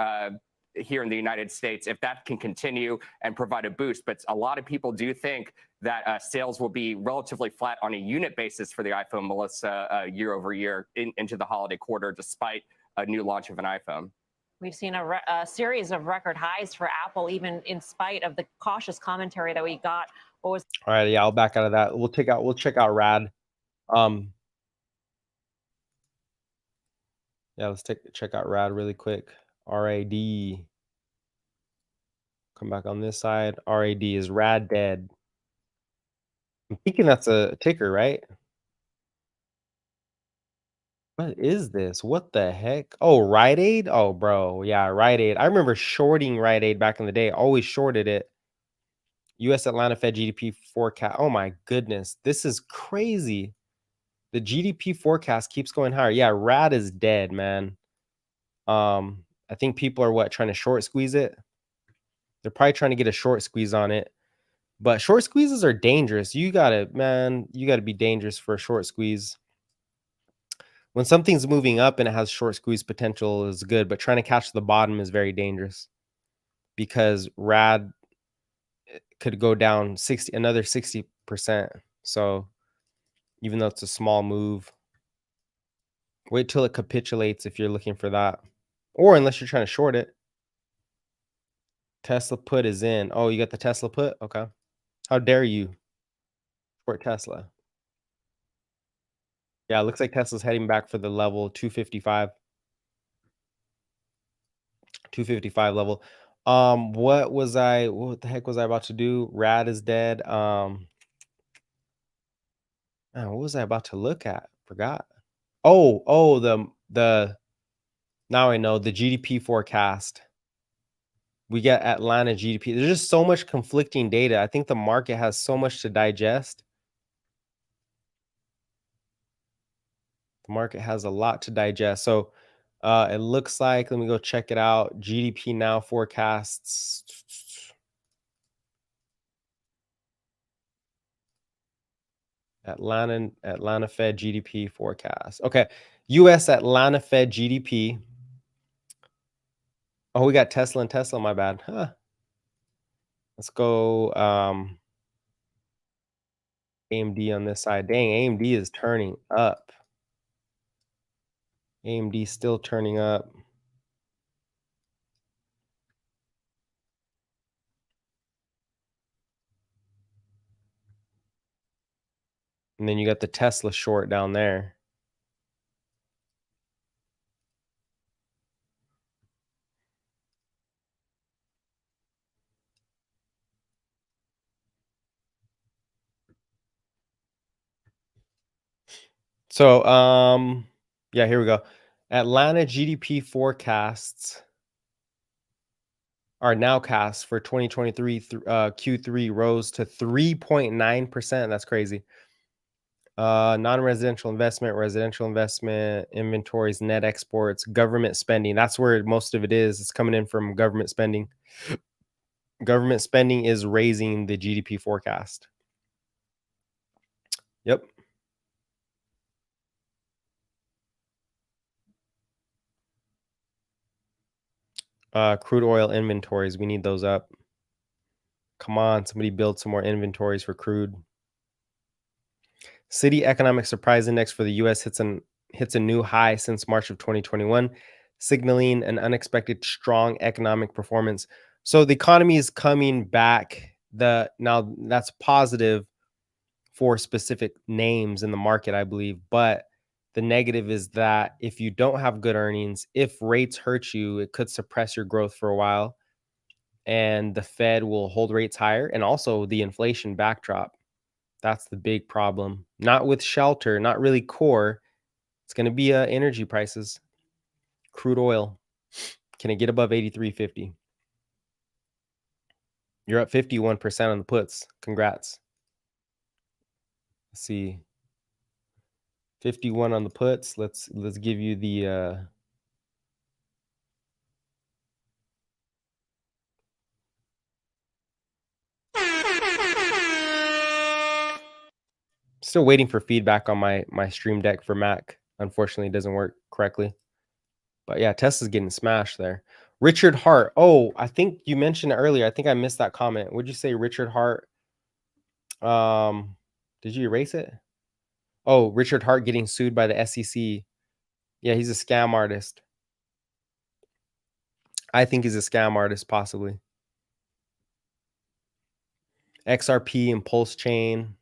here in the United States, if that can continue and provide a boost. But a lot of people do think that sales will be relatively flat on a unit basis for the iPhone, Melissa, year over year into the holiday quarter, despite a new launch of an iPhone. We've seen a series of record highs for Apple, even in spite of the cautious commentary that we got. All right, yeah, I'll back out of that. We'll check out RAD. Yeah, let's check out RAD really quick. RAD. Come back on this side. RAD is RAD dead. I'm thinking that's a ticker, right? What is this? What the heck? Oh, Rite Aid? Oh, bro. Yeah, Rite Aid. I remember shorting Rite Aid back in the day. Always shorted it. U.S. Atlanta Fed GDP forecast. Oh my goodness. This is crazy. The GDP forecast keeps going higher. Yeah, RAD is dead, man. I think people are trying to short squeeze it. They're probably trying to get a short squeeze on it. But short squeezes are dangerous. You gotta be dangerous for a short squeeze. When something's moving up and it has short squeeze potential is good, but trying to catch the bottom is very dangerous because RAD could go down another 60%. So even though it's a small move, wait till it capitulates if you're looking for that. Or unless you're trying to short it. Tesla put is in. Oh, you got the Tesla put? Okay. How dare you short Tesla? Yeah, it looks like Tesla's heading back for the level 255. 255 level. What the heck was I about to do? Rad is dead. Man, what was I about to look at? Forgot. Oh, the now I know the GDP forecast. We get Atlanta GDP. There's just so much conflicting data. I think the market has so much to digest. The market has a lot to digest. So it looks like, let me go check it out. GDP now forecasts. Atlanta Fed GDP forecast. Okay. U.S. Atlanta Fed GDP. Oh, we got Tesla and Tesla. My bad. Huh. Let's go AMD on this side. Dang, AMD is turning up. AMD still turning up. And then you got the Tesla short down there. So, yeah, here we go. Atlanta GDP forecasts are nowcast for 2023 Q3 rose to 3.9%. That's crazy. Non-residential investment, residential investment, inventories, net exports, government spending. That's where most of it is. It's coming in from government spending. Government spending is raising the GDP forecast. Yep. Crude oil inventories. We need those up. Come on, somebody build some more inventories for crude. Citi Economic Surprise Index for the U.S. hits a new high since March of 2021, signaling an unexpected strong economic performance. So the economy is coming back. Now that's positive for specific names in the market, I believe. But the negative is that if you don't have good earnings, if rates hurt you, it could suppress your growth for a while. And the Fed will hold rates higher, and also the inflation backdrop. That's the big problem. Not with shelter, not really core. It's going to be energy prices. Crude oil. Can it get above 83.50? You're up 51% on the puts. Congrats. Let's see. 51 on the puts. Let's give you the still waiting for feedback on my stream deck for Mac. Unfortunately, it doesn't work correctly. But yeah, Tesla's getting smashed there. Richard Hart. Oh, I think you mentioned it earlier. I think I missed that comment. Would you say Richard Hart? Did you erase it? Oh, Richard Hart getting sued by the SEC. Yeah, he's a scam artist. I think he's a scam artist, possibly. XRP and Pulse Chain.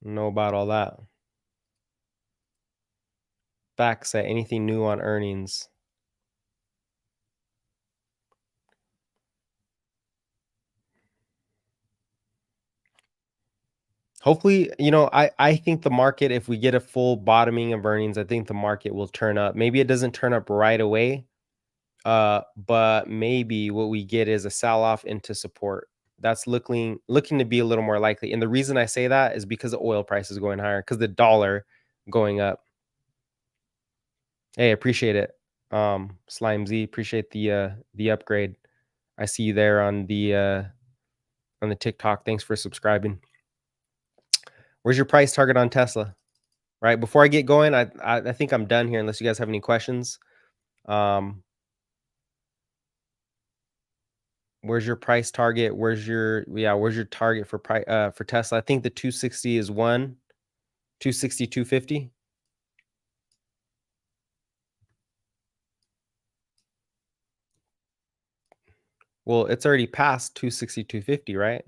Know about all that. FactSet, anything new on earnings? hopefully, I think the market, if we get a full bottoming of earnings, I think the market will turn up. Maybe it doesn't turn up right away, but maybe what we get is a sell-off into support. That's looking to be a little more likely. And the reason I say that is because the oil price is going higher, because the dollar going up. Hey, appreciate it. Slime Z, appreciate the upgrade. I see you there on the TikTok. Thanks for subscribing. Where's your price target on Tesla? Right before I get going, I think I'm done here unless you guys have any questions. Where's your price target? Where's your target for Tesla? I think the 260 is 260, 250. Well, it's already past 260, 250, right?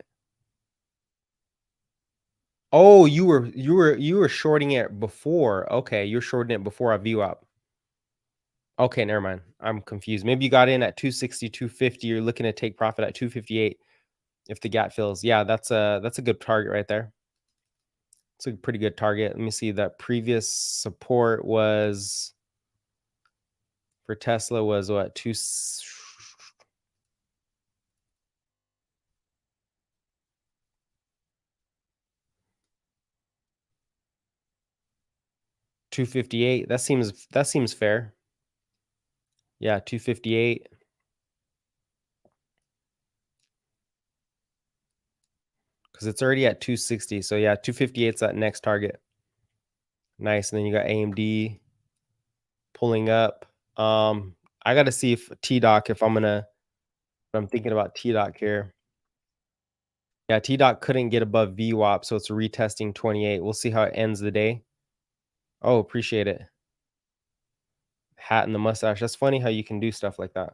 Oh, you were shorting it before. Okay, you're shorting it before a VWAP. Okay, never mind. I'm confused. Maybe you got in at 260, 250. You're looking to take profit at 258 if the gap fills. Yeah, that's a good target right there. It's a pretty good target. Let me see. That previous support was for Tesla was what? 258. That seems fair. Yeah, 258. Because it's already at 260. So yeah, 258 is that next target. Nice. And then you got AMD pulling up. I got to see if T-Doc, if I'm thinking about T-Doc here. Yeah, T-Doc couldn't get above VWAP, so it's retesting 28. We'll see how it ends the day. Oh, appreciate it. Hat and the mustache. That's funny how you can do stuff like that.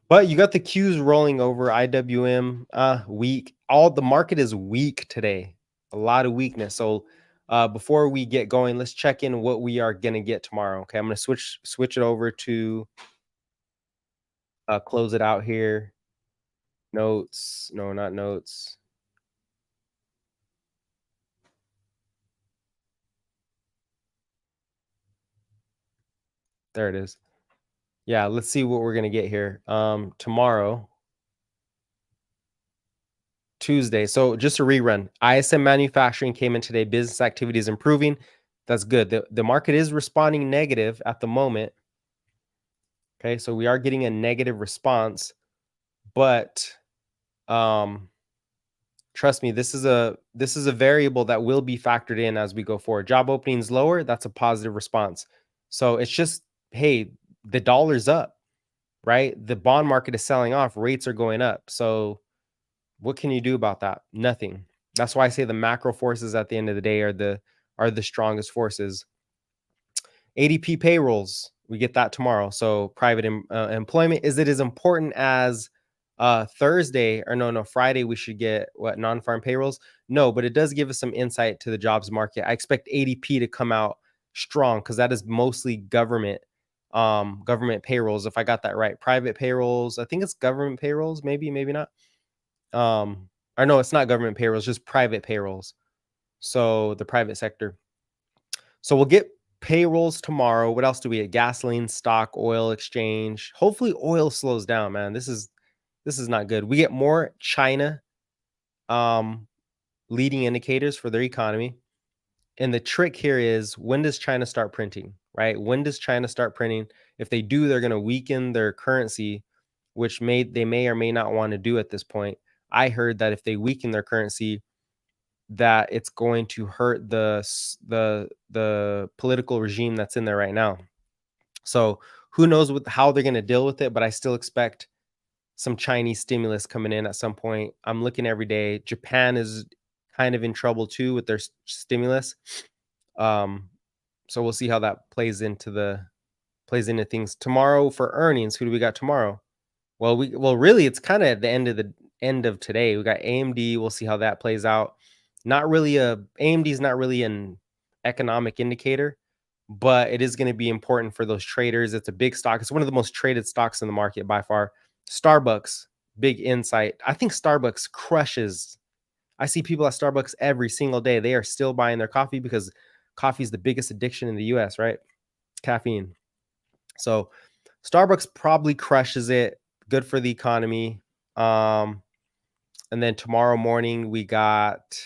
But you got the Qs rolling over. IWM weak. The market is weak today. A lot of weakness. So before we get going, let's check in what we are going to get tomorrow. Okay, I'm going to switch it over to close it out here. Notes. No, not notes. There it is. Yeah, let's see what we're going to get here. Tomorrow, Tuesday. So just a rerun. ISM manufacturing came in today. Business activity is improving. That's good. The market is responding negative at the moment. Okay, so we are getting a negative response, but trust me, this is a variable that will be factored in as we go forward. Job openings lower, that's a positive response. So it's just, hey, the dollar's up, right? The bond market is selling off, rates are going up. So what can you do about that? Nothing. That's why I say the macro forces at the end of the day are the strongest forces. ADP payrolls, we get that tomorrow. So private employment, is it as important as Thursday or no, Friday? We should get what, non-farm payrolls? No, but it does give us some insight to the jobs market. I expect ADP to come out strong because that is mostly government payrolls. If I got that right, private payrolls, I think it's government payrolls, maybe not. Or no, it's not government payrolls, just private payrolls. So the private sector. So we'll get payrolls tomorrow. What else do we get? Gasoline, stock, oil exchange. Hopefully oil slows down, man. This is not good. We get more China leading indicators for their economy. And the trick here is, when does China start printing, right? When does China start printing? If they do, they're going to weaken their currency, which they may or may not want to do at this point. I heard that if they weaken their currency, that it's going to hurt the political regime that's in there right now. So who knows how they're going to deal with it, but I still expect some Chinese stimulus coming in at some point. I'm looking every day. Japan is kind of in trouble too with their stimulus. So we'll see how that plays into things tomorrow for earnings. Who do we got tomorrow? Well, really, it's kind of at the end of today. We got AMD. We'll see how that plays out. AMD is not really an economic indicator, but it is going to be important for those traders. It's a big stock. It's one of the most traded stocks in the market by far. Starbucks, big insight. I think Starbucks crushes I see people at Starbucks every single day. They are still buying their coffee because coffee is the biggest addiction in the US, right? Caffeine. So Starbucks probably crushes it. Good for the economy. And then tomorrow morning we got,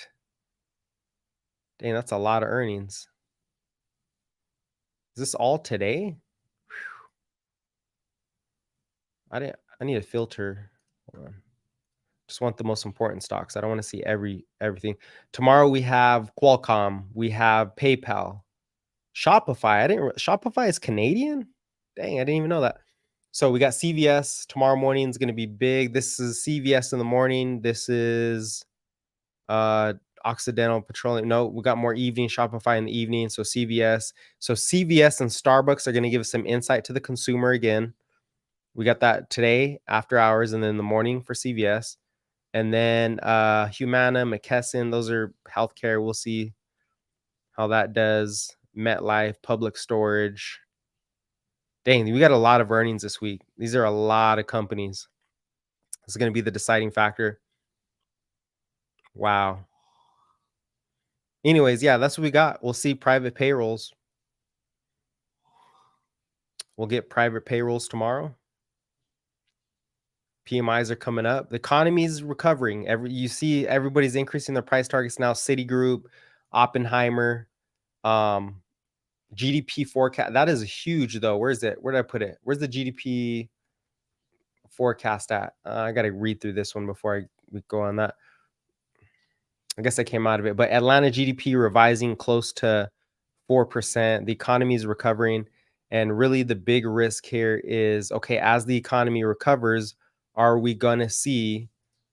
dang, that's a lot of earnings. Is this all today? Whew. I need a filter. Hold on. Just want the most important stocks. I don't want to see everything. Tomorrow we have Qualcomm, we have PayPal, Shopify. Shopify is Canadian? Dang, I didn't even know that. So we got CVS. Tomorrow morning is going to be big. This is CVS in the morning. This is Occidental Petroleum. No, we got more evening. Shopify in the evening. So CVS. So CVS and Starbucks are going to give us some insight to the consumer again. We got that today after hours and then in the morning for CVS. And then Humana, McKesson, those are healthcare. We'll see how that does. MetLife, Public Storage. Dang, we got a lot of earnings this week. These are a lot of companies. This is going to be the deciding factor. Wow. Anyways, yeah, that's what we got. We'll see private payrolls. We'll get private payrolls tomorrow. PMIs are coming up. The economy is recovering. You see everybody's increasing their price targets now. Citigroup, Oppenheimer, GDP forecast. That is huge though. Where is it? Where did I put it? Where's the GDP forecast at? I got to read through this one before we go on that. I guess I came out of it, but Atlanta GDP revising close to 4%. The economy is recovering. And really the big risk here is, okay, as the economy recovers, are we going to see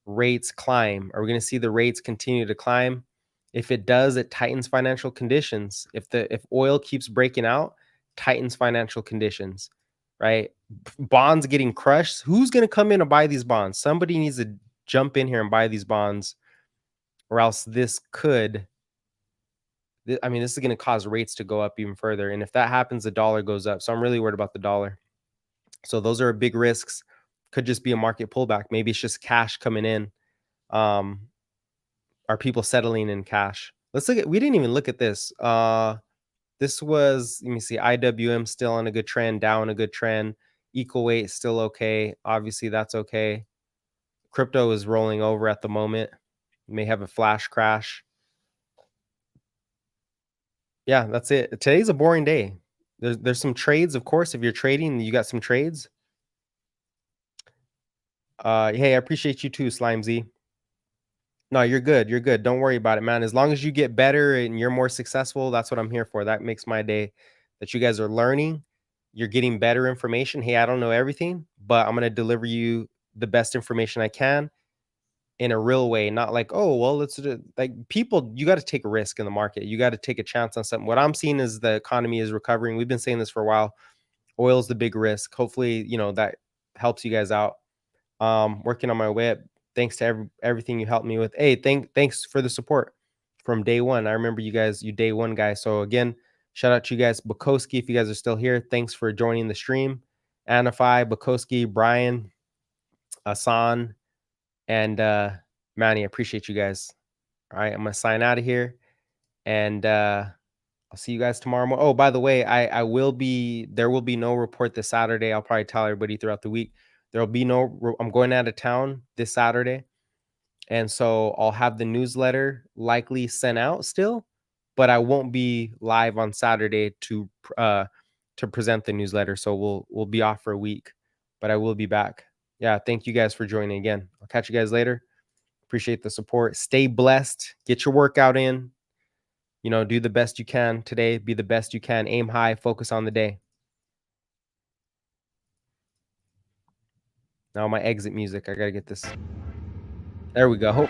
rates climb? Are we going to see the rates continue to climb? If it does, it tightens financial conditions. If oil keeps breaking out, tightens financial conditions, right? Bonds getting crushed. Who's going to come in and buy these bonds? Somebody needs to jump in here and buy these bonds, or else this could, I mean, this is going to cause rates to go up even further. And if that happens, the dollar goes up. So I'm really worried about the dollar. So those are big risks. Could just be a market pullback. Maybe it's just cash coming in. Are people settling in cash? Let's look at, we didn't even look at this. This was, let me see, IWM still on a good trend, Dow on a good trend. Equal weight still okay. Obviously that's okay. Crypto is rolling over at the moment. May have a flash crash. Yeah, that's it. Today's a boring day. There's some trades, of course. If you're trading, you got some trades. Hey, I appreciate you too, Slime Z. No, you're good. You're good. Don't worry about it, man. As long as you get better and you're more successful, that's what I'm here for. That makes my day. That you guys are learning, you're getting better information. Hey, I don't know everything, but I'm going to deliver you the best information I can in a real way. Not like, oh, well, let's do like people, you got to take a risk in the market. You got to take a chance on something. What I'm seeing is the economy is recovering. We've been saying this for a while. Oil's the big risk. Hopefully, you know, that helps you guys out. Working on my way up. Thanks to everything you helped me with. Hey, thanks for the support from day one. I remember you guys, you day one guys. So again, shout out to you guys. Bukowski, if you guys are still here, thanks for joining the stream. Anify, Bukowski, Brian, Asan, and Manny, I appreciate you guys. All right, I'm gonna sign out of here, and I'll see you guys tomorrow morning. Oh, by the way, there will be no report this Saturday. I'll probably tell everybody throughout the week. There'll be no, I'm going out of town this Saturday. And so I'll have the newsletter likely sent out still, but I won't be live on Saturday to present the newsletter. So we'll be off for a week, but I will be back. Yeah. Thank you guys for joining again. I'll catch you guys later. Appreciate the support. Stay blessed. Get your workout in. You know, do the best you can today. Be the best you can. Aim high. Focus on the day. Now my exit music. I got to get this. There we go.